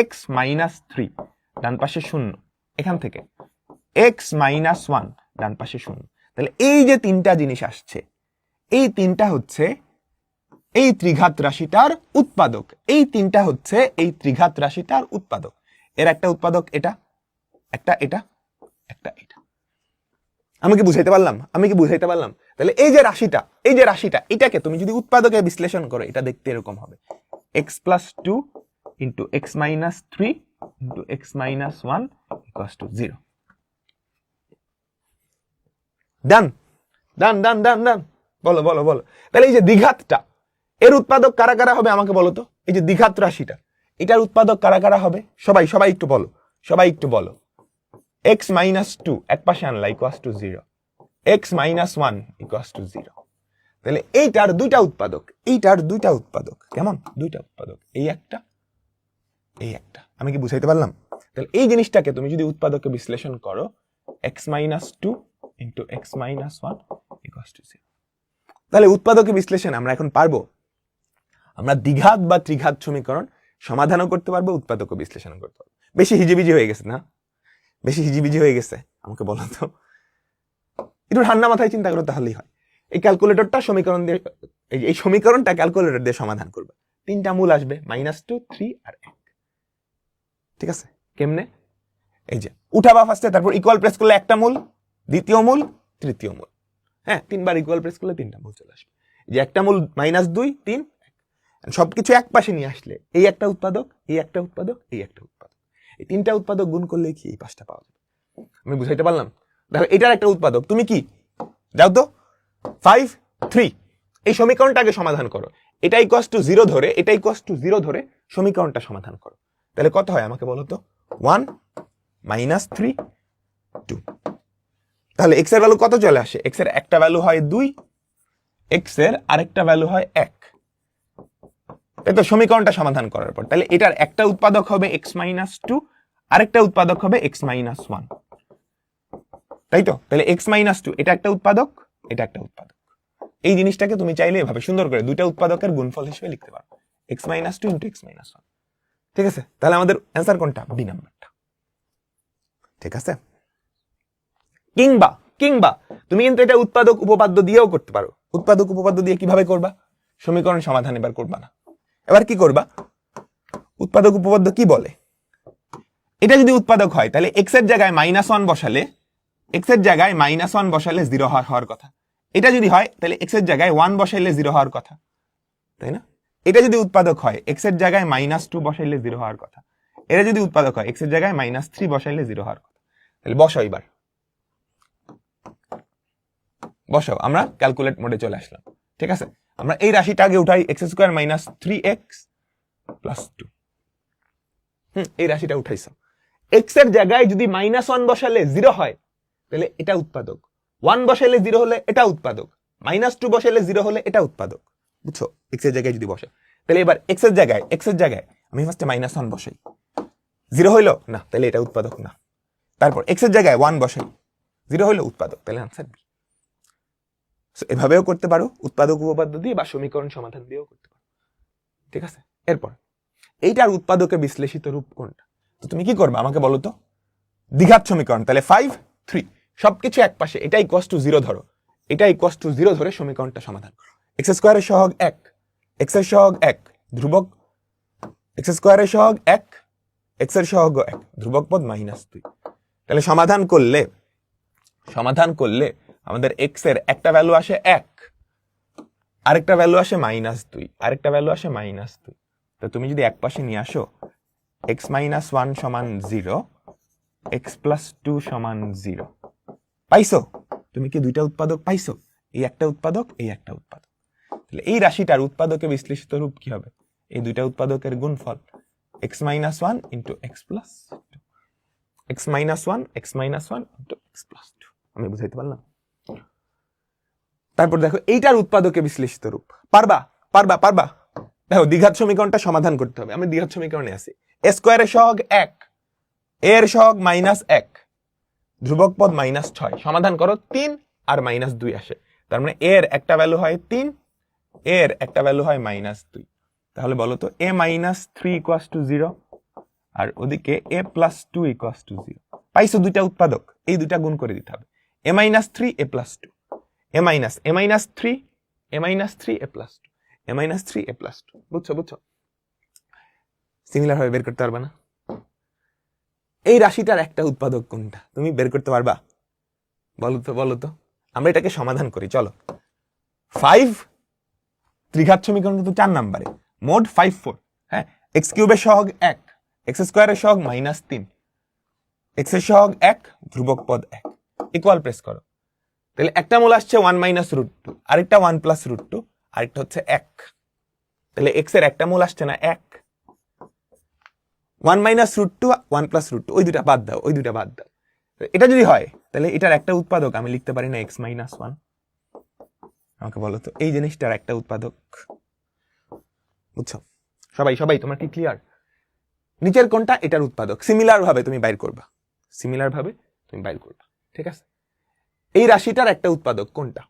[SPEAKER 1] x মাইনাস 3 ডান পাশে 0, এখান থেকে x মাইনাস 1 ডান পাশে 0। তাহলে এই যে 3টা জিনিস আসছে, এই 3টা হচ্ছে এই ত্রিঘাত রাশিটার উৎপাদক। এই 3টা হচ্ছে এই ত্রিঘাত রাশিটার উৎপাদক। এর একটা উৎপাদক এটা, একটা এটা, একটা এটা। আমি কি বুঝাইতে পারলাম? তাহলে এই যে রাশিটা, এটাকে তুমি যদি উৎপাদকে বিশ্লেষণ করো, এটা দেখতে এরকম হবে, x plus 2 into x minus 3 into x minus 1 equals to 0। ডান। বলো। তাহলে এই যে দ্বিঘাতটা, এর উৎপাদক কারা কারা হবে আমাকে বলো তো? এই যে দ্বিঘাত রাশিটা, এটার উৎপাদক কারা কারা হবে? সবাই একটু বলো। x মাইনাস 2 এক পাশে আনলা equals to 0, x minus 1 equals to 0। তাহলে এইটার দুইটা উৎপাদক, কেমন? দুইটা উৎপাদক, এই একটা। আমি কি বুঝাইতে পারলাম? তাহলে এই জিনিসটাকে তুমি যদি উৎপাদকে বিশ্লেষণ করো, x minus 2 into x minus 1 equals to 0। তাহলে উৎপাদকে বিশ্লেষণ আমরা এখন পারবো, আমরা দ্বিঘাত বা ত্রিঘাত সমীকরণ সমাধানও করতে পারবো, উৎপাদকে বিশ্লেষণ করতে পারবো। বেশি হিজিবিজি হয়ে গেছে না? আমাকে বলো তো, একটু ঠান্ডা মাথায় চিন্তা করো, তাহলেই হয়। এই ক্যালকুলেটরটা এই সমীকরণটা ক্যালকুলেটর দিয়ে সমাধান করবে। 3টা মূল আসবে, -2, 3 আর 1। ঠিক আছে? কেমনে? এই যে উঠাবা ফার্স্টে, তারপর ইকুয়াল প্রেস করলে একটা মূল, দ্বিতীয় মূল, তৃতীয় মূল। হ্যাঁ, 3বার ইকুয়াল প্রেস করলে 3টা মূল চলে আসবে। যে একটা মূল -2, 3, 1। সবকিছু এক পাশে নিয়ে আসলে এই একটা উৎপাদক, এই একটা উৎপাদক, এই একটা উৎপাদক। এই 3টা উৎপাদক গুণ করলে কি এই 5টা পাওয়া যাবে। আমি বুঝাইতে পারলাম? দেখো, এটার একটা উৎপাদক তুমি কি যাও তো 5, 3, এই সমীকরণটাকে সমাধান করো, এটা ইকুয়ালস টু 0 ধরে, এটা ইকুয়ালস টু 0 ধরে সমীকরণটা সমাধান করো। তাহলে কত হয় আমাকে বলো তো? 1 -3 2। তাহলে x এর ভ্যালু কত চলে আসে? x এর একটা ভ্যালু হয় 2, x এর আরেকটা ভ্যালু হয় 1। তাই তো সমীকরণটা সমাধান করার পর তাহলে এটার একটা উৎপাদক হবে x - 2, আরেকটা উৎপাদক হবে x - 1, তাই তো? তাহলে x - 2 এটা একটা উৎপাদক, এটা একটা উৎপাদক। এই জিনিসটাকে তুমি চাইলে এভাবে সুন্দর করে দুইটা উৎপাদকের গুণফল হিসেবে লিখতে পারো, x - 2 × x - 1। ঠিক আছে? তাহলে আমাদের অ্যান্সার কোনটা? বি নাম্বারটা। ঠিক আছে? কিংবা কিংবা তুমি কিন্তু এটা উৎপাদক উপপাদ্য দিয়েও করতে পারো। উৎপাদক উপপাদ্য দিয়ে কিভাবে করবা? সমীকরণ সমাধান এবার করবা না, এবার কি করবা? উৎপাদক উপপাদ্য কি বলে? এটা যদি উৎপাদক হয় তাহলে x এর জায়গায় -1 বসালে, x এর জায়গায় -1 বসালে 0 হওয়ার কথা। এটা যদি হয় তাহলে x এর জায়গায় 1 বসাইলে 0 হওয়ার কথা, তাই না? এটা যদি উৎপাদক হয় x এর জায়গায় -2 বসাইলে 0 হওয়ার কথা। এটা যদি উৎপাদক হয় x এর জায়গায় -3 বসাইলে 0 হওয়ার কথা। তাহলে বসাও, এবার বসাও। আমরা ক্যালকুলেট মোডে চলে আসলাম। ঠিক আছে? আমরা এই রাশিটা আগে উঠাই, x² - 3x + 2। এই রাশিটা উঠাইছো। x এর জায়গায় যদি -1 বসালে 0 হয় তাহলে এটা উৎপাদক, 1 বসাইলে 0 হলে এটা উৎপাদক, -2 বসাইলে 0 হলে এটা উৎপাদক। বুঝছো? x এর জায়গায় যদি বসে তাহলে এবার x এর জায়গায় আমি ফার্স্টে -1 বসাই, 0 হইলো না, তাহলে এটা উৎপাদক না। তারপর x এর জায়গায় 1 বসাই, 0 হইলো উৎপাদক, তাহলে আনসার বি। এভাবেও করতে পারো, উৎপাদক উপপাদ্য দিয়ে বা সমীকরণ সমাধান দিয়েও করতে পারো। ঠিক আছে? এরপর এইটার উৎপাদকে বিশ্লেষিত রূপ কোনটা? তো তুমি কি করবে আমাকে বলো তো? দ্বিঘাত সমীকরণ, তাহলে 5 3 সবকিছু এক পাশে, এটা ইকুয়ালস টু 0 ধরো, এটা ইকুয়ালস টু 0 ধরে সমীকরণটা সমাধান করো। x² এর সহগ 1, x এর সহগ 1 ধ্রুবক, x² এর সহগ 1, x এর সহগ 1 ধ্রুবক পদ -2। তাহলে সমাধান করলে আমাদের x এর একটা ভ্যালু আসে 1, আরেকটা ভ্যালু আসে -2, আরেকটা ভ্যালু আসে -2। তো তুমি যদি এক পাশে নিয়ে আসো x - 1 = 0, x + 2 = 0, পাইছো? তুমি কি দুইটা উৎপাদক পাইছো? এই একটা উৎপাদক, এই একটা উৎপাদক। তাহলে এই রাশিটার উৎপাদকে বিশ্লেষিত রূপ কি হবে? এই দুইটা উৎপাদকের গুণফল x - 1 × x + 2, x - 1 x - 1 × x + 2। আমি বুঝাইতে পারলাম? তারপর দেখো এইটার উৎপাদকে বিশ্লেষিত রূপ। পারবা পারবা পারবা দেখো দ্বিঘাত সমীকরণটা সমাধান করতে হবে। আমি দ্বিঘাত সমীকরণে আছি, a² এর সহগ 1, a এর সহগ -1 ধ্রুবক পদ -6। সমাধান করো, 3 আর -2 আসে, তার মানে a এর একটা ভ্যালু হয় 3, a এর একটা ভ্যালু হয় -2। তাহলে বলো তো a - 3 = 0 আর ওদিকে a + 2 = 0। পাইছো দুইটা উৎপাদক, এই দুইটা গুণ করে দিতে হবে, a - 3 a + 2, a - 3 a - 3 a + 2, a - 3 a + 2। বুঝছো? সিমিলার ভাবে বের করতে পারবা না? এই রাশিটার একটা উৎপাদক কোনটা তুমি বের করতে পারবা? বলো তো আমরা এটাকে সমাধান করি, চলো। 5 ত্রিঘাত সমীকরণ কিন্তু 4 নম্বরে, মোড 5 4। হ্যাঁ, x³ এর সহগ 1, x² এর সহগ -3, x এর সহগ 1 ধ্রুবক পদ 1 ইকুয়াল প্রেস করো। তাহলে একটা মূল আসছে 1 - √2, আরেকটা 1 + √2, আরেকটা হচ্ছে 1। তাহলে x এর একটা মূল আসছে না 1, 1 - √2 1 + √2, ওই দুটা বাদ দাও, ওই দুটা বাদ দাও। এটা যদি হয় তাহলে এটার একটা উৎপাদক আমি লিখতে পারি না x - 1? আমাকে বলো তো এই জিনিসটার একটা উৎপাদক। বুঝছো? সবাই তোমার কি ক্লিয়ার? নিচের কোনটা এটার উৎপাদক? সিমিলার ভাবে তুমি বাইর করবা, ঠিক আছে? এই রাশিটার একটা উৎপাদক কোনটা?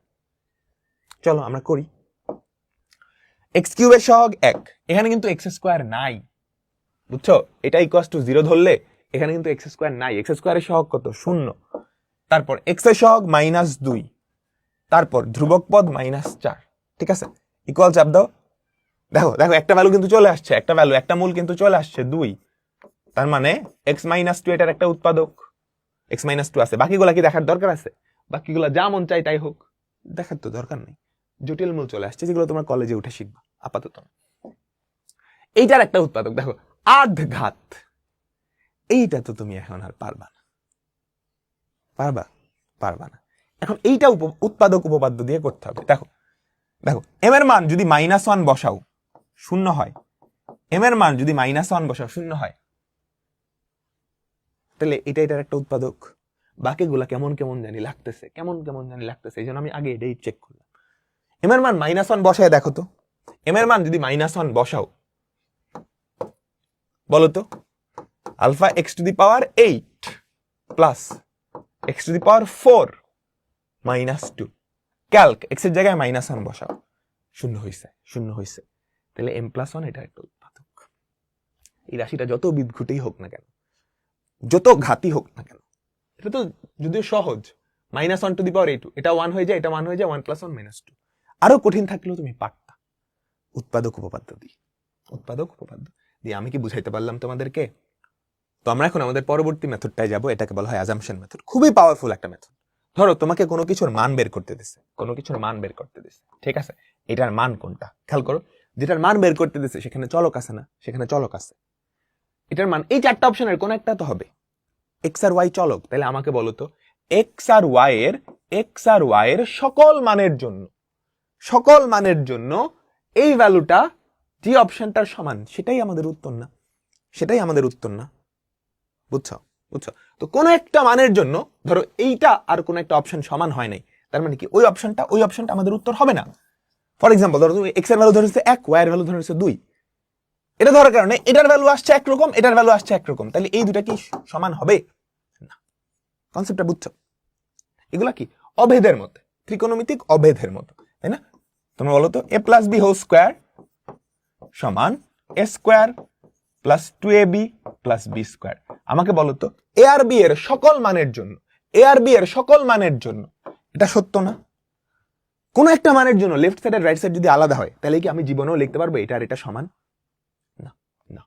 [SPEAKER 1] চলো আমরা করি। x³ এর সহগ 1, এখানে কিন্তু x² নাই। বুঝছো? এটা ইকুয়ালস টু 0 ধরলে এখানে কিন্তু x² নাই, x² এর সহগ কত? 0। তারপর x এর সহগ -2, তারপর ধ্রুবক পদ -4। ঠিক আছে? ইকুয়াল চাপ দাও। দেখো একটা ভ্যালু কিন্তু চলে আসছে, একটা মূল কিন্তু চলে আসছে 2। তার মানে x - 2 এটার একটা উৎপাদক, x - 2 আছে। বাকিগুলা কি দেখার দরকার আছে? বাকিগুলা যা মন চাই তাই হোক, দেখার তো দরকার নেই। জটিল মূল চলে আসছে যেগুলো তোমার কলেজে উঠে শিখবা, আপাতত এইটার একটা উৎপাদক দেখো আধঘাত। এইটা তো তুমি এখন আর পারবা না। এখন এইটা উৎপাদক উপপাদ্য দিয়ে করতে হবে। দেখো দেখো এম এর মান যদি -1 বসাও শূন্য হয়, এম এর মান যদি -1 বসাও শূন্য হয়, তাহলে এটার একটা উৎপাদক। বাকিগুলা কেমন কেমন জানি লাগতেছে, এই জন্য আমি আগে এটাই চেক করলাম। এম এর মান -1 বসায় দেখো তো, এম এর মান যদি -1 বসাও, বলো তো alpha x⁸ plus x⁴ -2 Calc x এর জায়গায় -1 বসাও, শূন্য হয়েছে। তাহলে m+1 এটা একটা উৎপাদক। এই রাশিটা যত বিদঘুটেই হোক না কেন, যত ঘাতি হোক না কেন, এটা তো যদিও সহজ, -1⁴ এটা 1 হয়ে যায়, এটা 1 হয়ে যায়, 1 + 1 -2। আরো কঠিন থাকলেও তুমি পারতা। উৎপাদক উপপাদ্য দিয়ে আমি কি বুঝাইতে পারলাম তোমাদেরকে? তো আমরা এখন আমাদের পরবর্তী মেথডটায় যাব, এটাকে বলা হয় অ্যাজাম্পশন মেথড। খুবই পাওয়ারফুল একটা মেথড। ধরো তোমাকে কোনো কিছুর মান বের করতে দিছে, ঠিক আছে, এটার মান কোনটা খেয়াল করো, যেটার মান বের করতে দিছে সেখানে চলক আছে না, সেখানে চলক আছে, এটার মান এই চারটা অপশনের কোন একটা তো হবে। x আর y চলক, তাহলে আমাকে বলো তো x আর y এর সকল মানের জন্য এই ভ্যালুটা যে অপশনটার সমান সেটাই আমাদের উত্তর না, বুঝছো? তো কোন একটা মানের জন্য ধরো এইটা আর কোন একটা অপশন সমান হয় নাই, তার মানে কি ওই অপশনটা আমাদের উত্তর হবে না। ফর এক্সাম্পল ধরো তুমি x এর ভ্যালু ধরেছে 1, y এর ভ্যালু ধরেছে 2, এটা ধরার কারণে এটার ভ্যালু আসছে একরকম, এটার ভ্যালু আসছে একরকম, তাহলে এই দুটা কি সমান হবে না? কনসেপ্টটা বুঝছো? এগুলা কি অভেদের মতো, ত্রিকোণমিতিক অভেদের মতো, তাই না? তোমরা বলো তো a + b হোল স্কয়ার সমান a square plus 2ab plus b square. আমাকে বলো তো a আর b এর সকল মানের জন্য এটা সত্য না? কোন একটা মানের জন্য লেফট সাইড আর রাইট সাইড যদি আলাদা হয়, তাহলে কি আমি জীবনেও লিখতে পারবো এটা আর এটা সমান? না।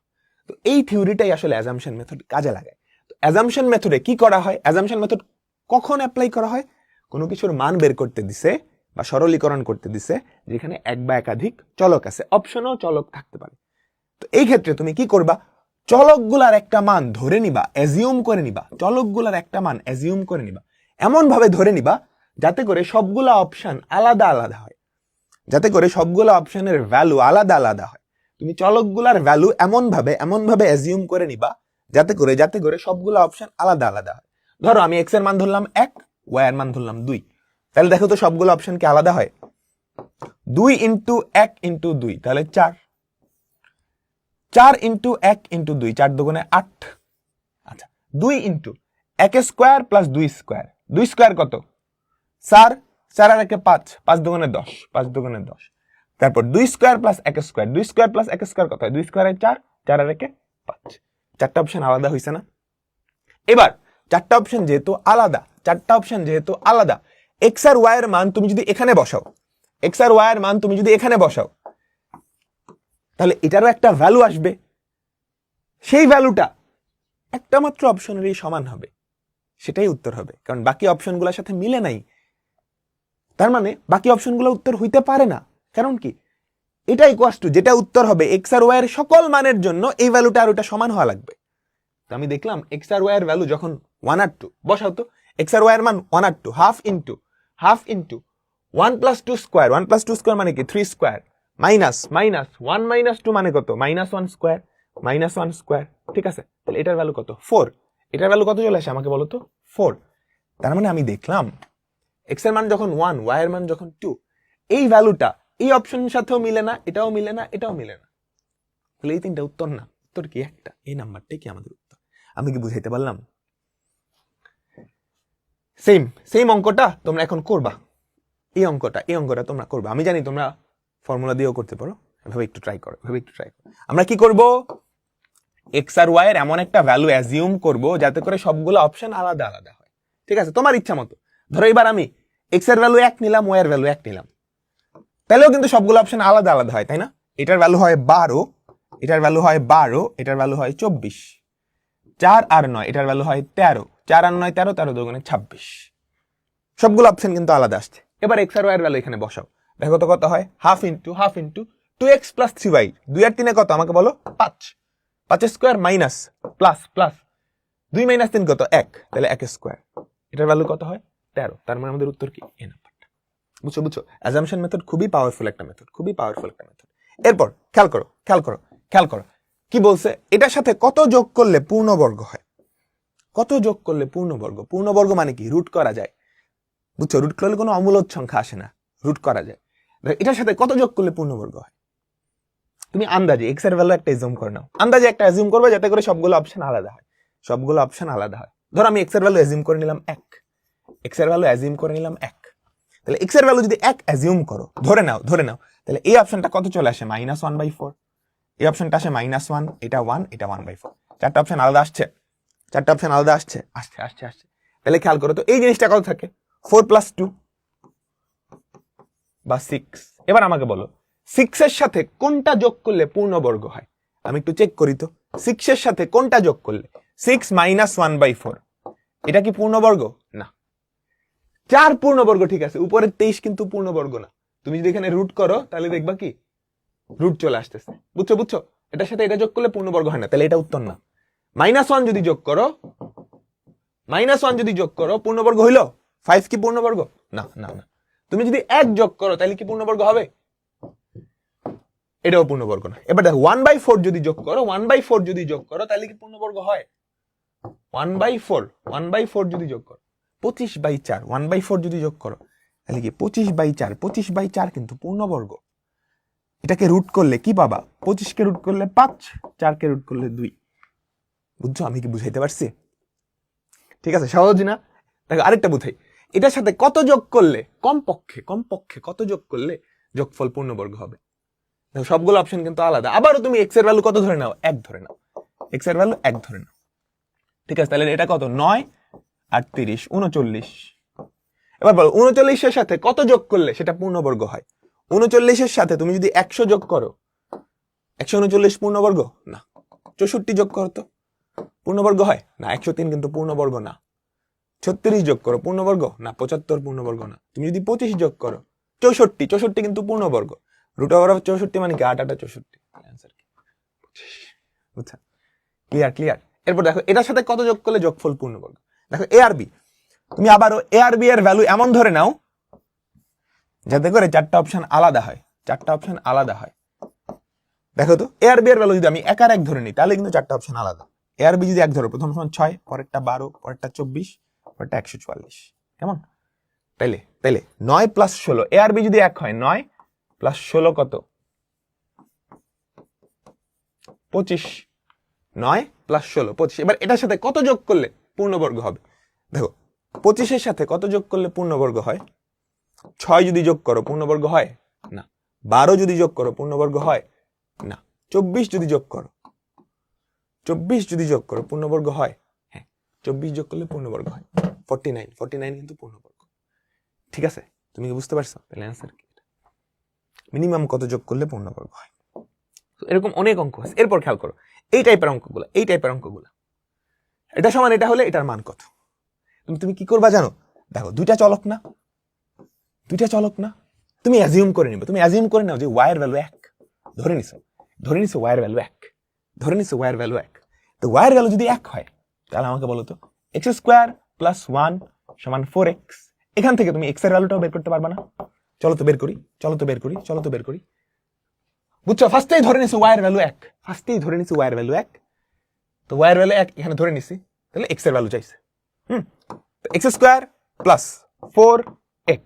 [SPEAKER 1] তো এই থিওরিটাই আসলে অ্যাজাম্পশন মেথড কাজে লাগায়। তো অ্যাজাম্পশন মেথডে কি করা হয়, অ্যাজাম্পশন মেথড কখন অ্যাপ্লাই করা হয়? কোনো কিছুর মান বের করতে দিছে বা সরলীকরণ করতে দিছে যেখানে এক বা একাধিক চলক আছে, অপশনও চলক থাকতে পারে। তো এই ক্ষেত্রে তুমি কি করবা, চলকগুলার একটা মান ধরে নিবা, অ্যাজিউম করে নিবা, এমন ভাবে ধরে নিবা যাতে করে সবগুলা অপশন আলাদা আলাদা হয়, ভ্যালু আলাদা হয়। তুমি চলকগুলার ভ্যালু এমন ভাবে অ্যাজিউম করে নিবা যাতে করে সবগুলা অপশন আলাদা আলাদা হয়। ধরো আমি x এর মান ধরলাম 1, y এর মান ধরলাম 2, তাহলে দেখো তো সবগুলো অপশন কি আলাদা হয়? 2 × 1 × 2 তাহলে 4, 4 × 1 × 2 4 দুগুণে 8। আচ্ছা 2 × 1 স্কয়ার প্লাস 2 স্কয়ার, 2 স্কয়ার কত? 4, 4 আর 1 5, 5 দুগুণে 10, 5 দুগুণে 10। তারপর 2 square plus 1 square, 2 square plus 1 square কত হয়? 2 স্কয়ারে 4, 4 আর 1 5। চারটা অপশন আলাদা হইছে না? এবার চারটা অপশন যেহেতু আলাদা, x আর y এর মান তুমি যদি এখানে বসাও, তাহলে এটারও একটা ভ্যালু আসবে, সেই ভ্যালুটা একটা মাত্র অপশনেরই সমান হবে, সেটাই উত্তর হবে, কারণ বাকি অপশনগুলোর সাথে মিলে নাই। তার মানে বাকি অপশনগুলো উত্তর হইতে পারে না, কারণ কি এটা ইকুয়ালস টু যেটা উত্তর হবে x আর y এর সকল মানের জন্য এই ভ্যালুটা আর ওটা সমান হওয়া লাগবে। তো আমি দেখলাম x আর y এর ভ্যালু যখন 1 আর 2 বসাও তো, x আর y এর মান 1 আর 2, হাফ ইনটু 1 + 2 স্কয়ার, 1 + 2 স্কয়ার মানে কি 3 স্কয়ার, মাইনাস 1 - 2 মানে কত? -1 স্কয়ার, -1 স্কয়ার, ঠিক আছে? তাহলে এটার ভ্যালু কত? 4। এটার ভ্যালু কত চলে আসে আমাকে বলো তো? 4। তার মানে আমি দেখলাম x এর মান যখন 1, y এর মান যখন 2, এই ভ্যালুটা এই অপশনের সাথেও মিলে না, এটাও মিলে না, এটাও মিলে না, তাহলে এই তিনটা উত্তর না। উত্তর কি একটা, এই নাম্বারটাই কি আমাদের উত্তর। আমি কি বুঝাইতে পারলাম? সেম অঙ্কটা তোমরা এখন করবা, এই অঙ্কটা তোমরা করবা। আমি জানি তোমরা ফর্মুলা দিয়েও করতে পারো, এভাবে একটু ট্রাই করো। আমরা কি করব, x আর y এর এমন একটা ভ্যালু অ্যাজিউম করব যাতে করে সবগুলো অপশন আলাদা আলাদা হয়, ঠিক আছে? তোমার ইচ্ছা মতো। ধরো এবার আমি x এর ভ্যালু 1 নিলাম, y এর ভ্যালু 1 নিলাম, তাহলেও কিন্তু সবগুলো অপশন আলাদা আলাদা হয়, তাই না? এটার ভ্যালু হয় 12, এটার ভ্যালু হয় 12, এটার ভ্যালু হয় 24, 4 আর 9 এটার ভ্যালু হয় 13, 4 আর 9 13, 13 দুগুণে 26। সবগুলো অপশন কিন্তু আলাদা আসছে। এবার x আর y এর ভ্যালু এখানে বসাও, দেখো তো কত হয়? হাফ ইনটু 2x + 3y, 2 আর 3 কত আমাকে বলো? 5, 5 স্কয়ার মাইনাস প্লাস 2 - 3 কত? 1, তাহলে 1 স্কয়ার, এটার ভ্যালু কত হয়? 13। তার মানে আমাদের উত্তর কি? এই নাম্বারটা। বুঝছো বুঝছো অ্যাজাম্পশন মেথড খুবই পাওয়ারফুল একটা মেথড, খুবই পাওয়ারফুল একটা মেথড। এরপর খেয়াল করো খেয়াল করো খেয়াল করো কি বলছে, এটার সাথে কত যোগ করলে পূর্ণবর্গ হয়? কত যোগ করলে পূর্ণবর্গ? পূর্ণবর্গ মানে কি? রুট করা যায়, বুঝছো? রুট করলে কোনো অমূলদ সংখ্যা আসে না, রুট করা যায়। এটার সাথে কত যোগ করলে পূর্ণবর্গ হয়? তুমি আন্দাজে এক্স এর ভ্যালু একটা এজিউম করে নাও, আন্দাজে একটা এজিউম করবে যাতে করে সবগুলো অপশন আলাদা হয়, সবগুলো অপশন আলাদা হয়। ধর আমি এক্স এর ভ্যালু এজিউম করে নিলাম 1, এক্স এর ভ্যালু এজিউম করে নিলাম 1। তাহলে এক্স এর ভ্যালু যদি 1 এজিউম করো, ধরে নাও তাহলে এই অপশনটা কত চলে আসে? -1/4। এই অপশনটা আসে -1, এটা 1, এটা 1/4। চারটা অপশন আলাদা আসছে, চারটা অপশন আলাদা আসছে, আসছে আসছে আসছে। তাহলে খেয়াল করো তো এই জিনিসটা কত থাকে? 4 + 2 বা 6। এবার আমাকে বলো 6 এর সাথে কোনটা যোগ করলে পূর্ণবর্গ হয়? আমি একটু চেক করি তো, 6 এর সাথে কোনটা যোগ করলে? 6 - 1/4 এটা কি পূর্ণবর্গ? না। 4 পূর্ণবর্গ, ঠিক আছে, উপরের 23 কিন্তু পূর্ণবর্গ না। তুমি যদি এখানে রুট করো তাহলে দেখবা কি রুট চলে আসতেছে, বুঝছো বুঝছো? এটার সাথে এটা যোগ করলে পূর্ণবর্গ হয় না, তাহলে এটা উত্তর না। -1 যদি যোগ করো, -1 যদি যোগ করো পূর্ণবর্গ হইলো? 5 কি পূর্ণবর্গ? না না না। তুমি যদি 1 যোগ করো তাহলে কি পূর্ণবর্গ হবে? এটাও পূর্ণবর্গ না। এবার দেখো 1/4 যদি যোগ করো, 1/4 যদি যোগ করো তাহলে কি পূর্ণবর্গ হয়? 1/4 যদি যোগ করো, 25/4 1/4 যদি যোগ করো তাহলে কি 25/4, 25/4 কিন্তু পূর্ণবর্গ। এটাকে রুট করলে কি পাবা? 25 কে রুট করলে 5, 4 কে রুট করলে 2। বুঝছো আমি কি বুঝাইতে পারছি? ঠিক আছে, সহজ না? দেখো আরেকটা বুঝাই, এটার সাথে কত যোগ করলে কমপক্ষে কমপক্ষে কত যোগ করলে যোগফল পূর্ণবর্গ হবে? দেখো সবগুলো অপশন কিন্তু আলাদা। আবারও তুমি এক্স এর ভ্যালু কত ধরে নাও? 1 ধরে নাও, এক্স এর ভ্যালু 1 ধরে নাও, ঠিক আছে? তাহলে এটা কত? 9 আর 30 39। এবার বলো 39 এর সাথে কত যোগ করলে সেটা পূর্ণবর্গ হয়? 39 এর সাথে তুমি যদি 100 যোগ করো, 139 পূর্ণবর্গ না। 64 যোগ করো তো পূর্ণবর্গ হয় না। 103 কিন্তু পূর্ণবর্গ না। 36 যোগ করো পূর্ণবর্গ না। 75 পূর্ণবর্গ না। তুমি যদি 25 যোগ করো, 64, 64 কিন্তু পূর্ণবর্গ। √64 মানে কি? 8 8 64। आंसर কি? 25। বুঝছো? Clear clear. এরপর দেখো এটার সাথে কত যোগ করলে যোগফল পূর্ণবর্গ? দেখো এ আর বি, তুমি আবারও এ আর বি এর ভ্যালু এমন ধরে নাও যাতে করে চারটা অপশন আলাদা হয়, চারটা অপশন আলাদা হয়। দেখো তো এ আর বি এর ভ্যালু যদি আমি 1 আর 1 ধরে নিই তাহলে কিন্তু চারটা অপশন আলাদা। এ আর বি যদি 1 ধরো, প্রথম সমান 6, পরেরটা 12, পরেরটা 24, পরেরটা 144। কেমন? তাইলে তাইলে 9 + 16, এ আর বি যদি 1 হয়, 9 + 16 কত? 25। 9 + 16 25। এবার এটার সাথে কত যোগ করলে পূর্ণবর্গ হবে? দেখো 25 এর সাথে কত যোগ করলে পূর্ণবর্গ হয়? 6 যদি যোগ করো পূর্ণবর্গ হয় না। 12 যদি যোগ করো পূর্ণবর্গ হয় না। 24 যদি যোগ করো, 24 যদি যোগ করো পূর্ণবর্গ হয়? হ্যাঁ, 24 যোগ করলে পূর্ণবর্গ হয়। 49, 49 কিন্তু পূর্ণবর্গ। ঠিক আছে, তুমি কি বুঝতে পারছো? তাহলে অ্যান্সার কি? মিনিমাম কত যোগ করলে পূর্ণবর্গ হয়? এরকম অনেক অঙ্ক আছে। এরপর খেয়াল করো এই টাইপের অঙ্কগুলো, এই টাইপের অঙ্কগুলো, এটা সমান এটা হলে এটার মান কত? তুমি কি করবা জানো? দেখো দুইটা চলক না, দুইটা চলক না, তুমি অ্যাজিউম করে নিবে, তুমি অ্যাজিউম করে নাও যে y এর ভ্যালু 1 ধরে নিছো, ধরে নিছো y এর ভ্যালু 1, ধরে নিছো y এর ভ্যালু 1। তো y এর ভ্যালু যদি 1 হয় তাহলে আমাকে বলো তো x² + 1 = 4x। এখান থেকে তুমি x এর ভ্যালুটাও বের করতে পারবা না? চলো তো বের করি, চলো তো বের করি, চলো তো বের করি। বুঝছো? ফার্স্টেই ধরে নিছি y এর ভ্যালু 1, ফার্স্টেই ধরে নিছি y এর ভ্যালু 1। তো y এর ভ্যালু 1 এখানে ধরে নিছি, তাহলে x এর ভ্যালু চাইছে। তো x² + 4x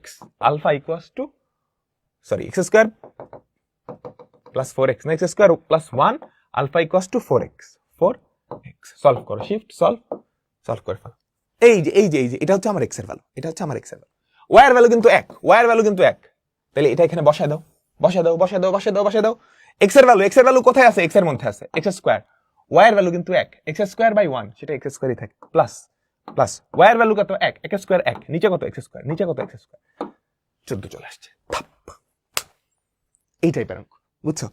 [SPEAKER 1] alpha equals two, sorry x² + 4x না, x² + 1 alpha equals to 4x, 4x। Solve করো, শিফট সলভ, সলভ করে ফেলো। এই যে এই যে এই যে এটা হচ্ছে আমার x এর ভ্যালু, এটা হচ্ছে আমার x এর ভ্যালু। y এর ভ্যালু কিন্তু 1, y এর ভ্যালু কিন্তু 1। তাহলে এটা এখানে বসায় দাও, বসায় দাও, বসায় দাও, বসায় দাও, বসায় দাও। x এর ভ্যালু কোথায় আছে? x এর মধ্যে আছে, x²। y এর ভ্যালু কিন্তু 1, x²/1 সেটা x²ই থাকে, প্লাস প্লাস y এর ভ্যালু কত? 1, x² 1, নিচে কত? x², নিচে কত? x²। 14 চলে আসছে। এই টাইপের অঙ্ক, বুঝছো?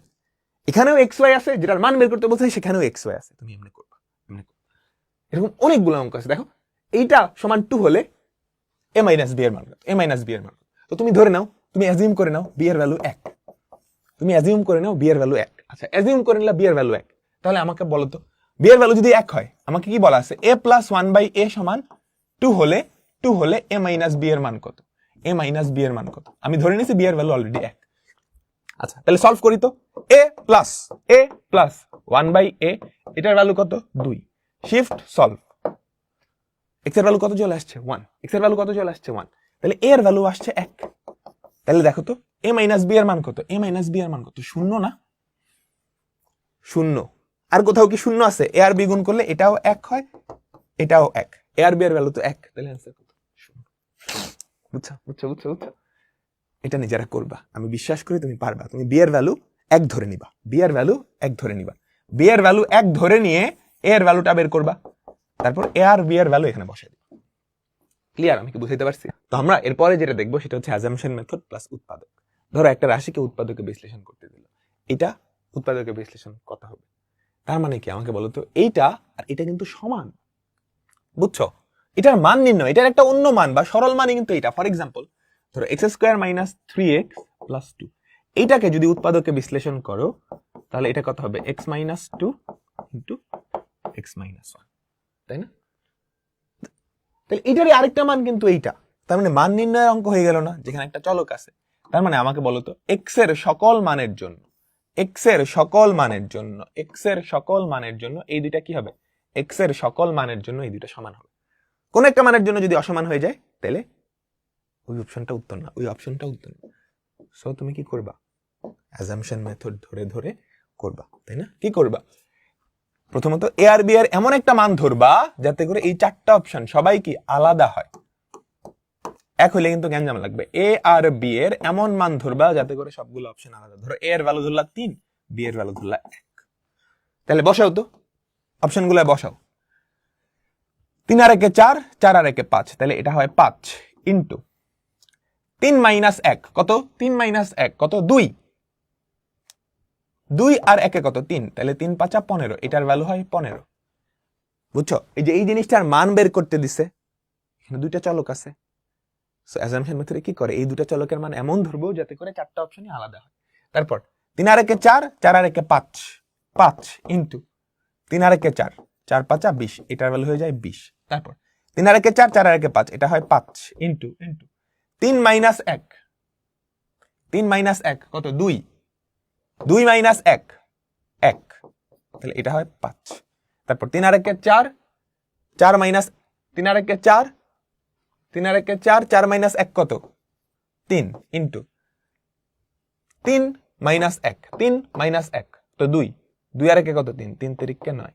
[SPEAKER 1] এখানেও xy আছে, যেটার মান বের করতে বলছে সেখানেও xy আছে, তুমি এমনি করবা, এমনি করবা। এরকম অনেকগুলো অঙ্ক আছে। দেখো এইটা সমান 2 হলে a - b এর মান কত? a - b এর মান কত? তো তুমি ধরে নাও, তুমি অ্যাজিউম করে নাও b এর ভ্যালু 1, তুমি অ্যাজিউম করে নাও b এর ভ্যালু 1। আচ্ছা, অ্যাজিউম করে নিলা b এর ভ্যালু 1, তাহলে আমাকে বলো তো b এর ভ্যালু যদি 1 হয়, আমাকে কি বলা আছে? a + 1/a = 2 হলে a - b এর মান কত? a এ মাইনাস বি এর মান কত, আমি ধরে নিয়েছি বি এর ভ্যালু অলরেডি 1। আচ্ছা তাহলে সলভ করি তো, এ প্লাস 1/a, এটার ভ্যালু কত 2, শিফট সলভ, এক্স এর ভ্যালু কত চলে আসছে 1, এক্স এর ভ্যালু কত চলে আসছে 1, তাহলে এ এর ভ্যালু আসছে 1। তাহলে দেখো তো এ মাইনাস বি এর মান কত, এ মাইনাস বি এর মান কত, 0 না, 0। আর কোথাও কি 0 আছে? এ আর বি গুণ করলে এটাও 1 হয়, এটাও 1, এ আর বি এর ভ্যালু তো 1, তাহলে অ্যান্সার কত 0। বুঝছো বুঝছো বুঝছো বুঝছো? এটা নিজেরা করবা, আমি বিশ্বাস করি তুমি পারবা। তুমি বি এর ভ্যালু 1 ধরে নিবা, বি এর ভ্যালু 1 ধরে নিবা, বি এর ভ্যালু 1 ধরে নিয়ে এ এর ভ্যালুটা বের করবা, তারপর এ আর বি এর ভ্যালু এখানে বসাই দিবা। ক্লিয়ার? আমি কি বুঝাইতে পারছি? তো আমরা এরপরে যেটা দেখবো সেটা হচ্ছে অ্যাজাম্পশন মেথড প্লাস উৎপাদক। ধরো একটা রাশিকে উৎপাদকে বিশ্লেষণ করতে দিল, এটা উৎপাদকে বিশ্লেষণ কত হবে? তার মানে কি আমাকে বলো তো, এইটা আর এটা কিন্তু সমান, বুঝছো? এটার মান নির্ণয়, এটার একটা অন্য মান বা সরল মানই কিন্তু এটা। ফর এক্সাম্পল ধরো x² - 3x + 2, এইটাকে যদি উৎপাদকে বিশ্লেষণ করো তাহলে এটা কত হবে? x - 2 * x - 1, তাই না? তাহলে এটারই আরেকটা মান কিন্তু এইটা, তার মানে মান নির্ণয়ের অঙ্ক হয়ে গেল না, যেখানে একটা চলক আছে। তার মানে আমাকে বলো তো x এর সকল মানের জন্য, x এর সকল মানের জন্য, x এর সকল মানের জন্য এই দুইটা কি হবে? x এর সকল মানের জন্য এই দুইটা সমান হবে। কোন একটা মানের জন্য যদি অসমান হয়ে যায় তাহলে ওই অপশনটা উত্তর না, ওই অপশনটা উত্তর না। সো তুমি কি করবা? অ্যাজাম্পশন মেথড ধরে ধরে করবা, তাই না? কি করবা? প্রথমত এ আর বি এর এমন একটা মান ধরবা যাতে করে এই চারটা অপশন সবাই কি আলাদা হয়। এক হইলে কিন্তু গ্যাঞ্জাম লাগবে। এ আর বি এর এমন মান ধরবা যাতে করে সবগুলো অপশন আলাদা। ধরো এ এর ভ্যালু ধরলা 3, বি এর ভ্যালু ধরলা 1, তাহলে বসাও তো অপশনগুলো, বসাও। 3 আর 1 4, 4 আর 1 5, তাহলে এটা হয় 5 ইন্টু 3 - 1 কত? 3 - 1 কত? 2, 2 আর 1 কত? 3, তাহলে 3 × 5 = 15, এটার ভ্যালু হয় 15। বুঝছো? এই যে এই জিনিসটার মান বের করতে দিছে, এখানে দুইটা চলক আছে। সো অ্যাজাম্পশন মেথডে কি করে? এই দুটো চলকের মান এমন ধরবো যাতে করে চারটা অপশনই আলাদা হয়। তারপর 3 আর 1 4, 4 আর 1 5, 5 ইন্টু 3 আর 1 4, 4 × 5 = 20, এটার ভ্যালু হয়ে যায় 20। তারপর 3 আর 1 4, 4 আর 1 5, এটা হয় 5 ইন্টু 3 - 1, 3 - 1 কত? 2, 2 - 1, 1, তাহলে এটা হয় 5। তারপর 3 আর 1 4, 4 - 3 আর 1 4, 3 আর 1 4, 4 - 1 কত? 3 ইন্টু 3 - 1, 3 - 1 তো 2, 2 আর 1 কত? 3, 3 × 3 = 9,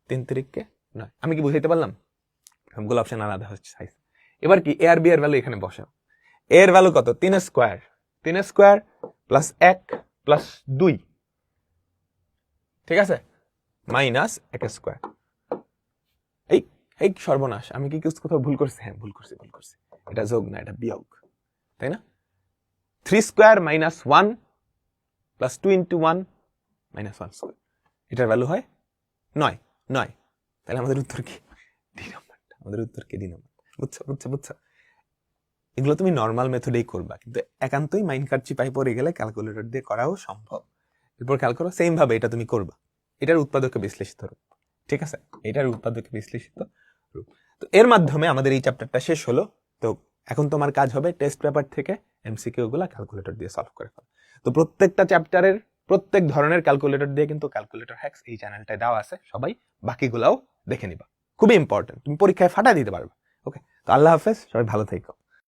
[SPEAKER 1] 3 × 3 = 9। আমি কি বুঝাইতে পারলাম? সবগুলো অপশন আলাদা হচ্ছে সাইজ। এবার কি এ আর বি এর ভ্যালু এখানে বসাও। এ এর ভ্যালু কত? 3 স্কয়ার, 3 স্কয়ার প্লাস 1 প্লাস 2, ঠিক আছে, মাইনাস 1 স্কয়ার। এই এই সর্বনাশ, আমি কি কিছু কোথাও ভুল করছি? হ্যাঁ ভুল করছি, ভুল করছি। এটা যোগ না, এটা বিয়োগ, তাই না? 3 square minus 1 plus 2 × 1 minus 1 square, এটার ভ্যালু হয় 9, 9। তাহলে আমাদের উত্তর কি? D number. আমাদের উত্তর কি? D number. বুঝছো বুঝছো বুঝছো? এগুলো তুমি নর্মাল মেথডেই করবা, কিন্তু একান্তই মাইন্ড কারচিপাই পড়ে গেলে ক্যালকুলেটর দিয়ে করাও সম্ভব। এরপর খেয়াল করো, সেম ভাবে এটা তুমি করবা। এটার উৎপাদকে বিশ্লেষিত রূপ, ঠিক আছে, এটার উৎপাদকে বিশ্লেষিত রূপ। তো এর মাধ্যমে আমাদের এই চ্যাপ্টারটা শেষ হলো। তো এখন তোমার কাজ হবে টেস্ট পেপার থেকে এমসিকিউ গুলা ক্যালকুলেটর দিয়ে সলভ করে ফেলা। তো প্রত্যেকটা চ্যাপ্টারের প্রত্যেক ধরনের ক্যালকুলেটর দিয়ে কিন্তু ক্যালকুলেটর হ্যাক্স এই চ্যানেলটায় দেওয়া আছে, সবাই বাকিগুলাও দেখে নিবা। খুবই ইম্পর্টেন্ট, তুমি পরীক্ষায় ফাটা দিতে পারবে। ওকে, তো আল্লাহ হাফেজ, সবাই ভালো থেকো।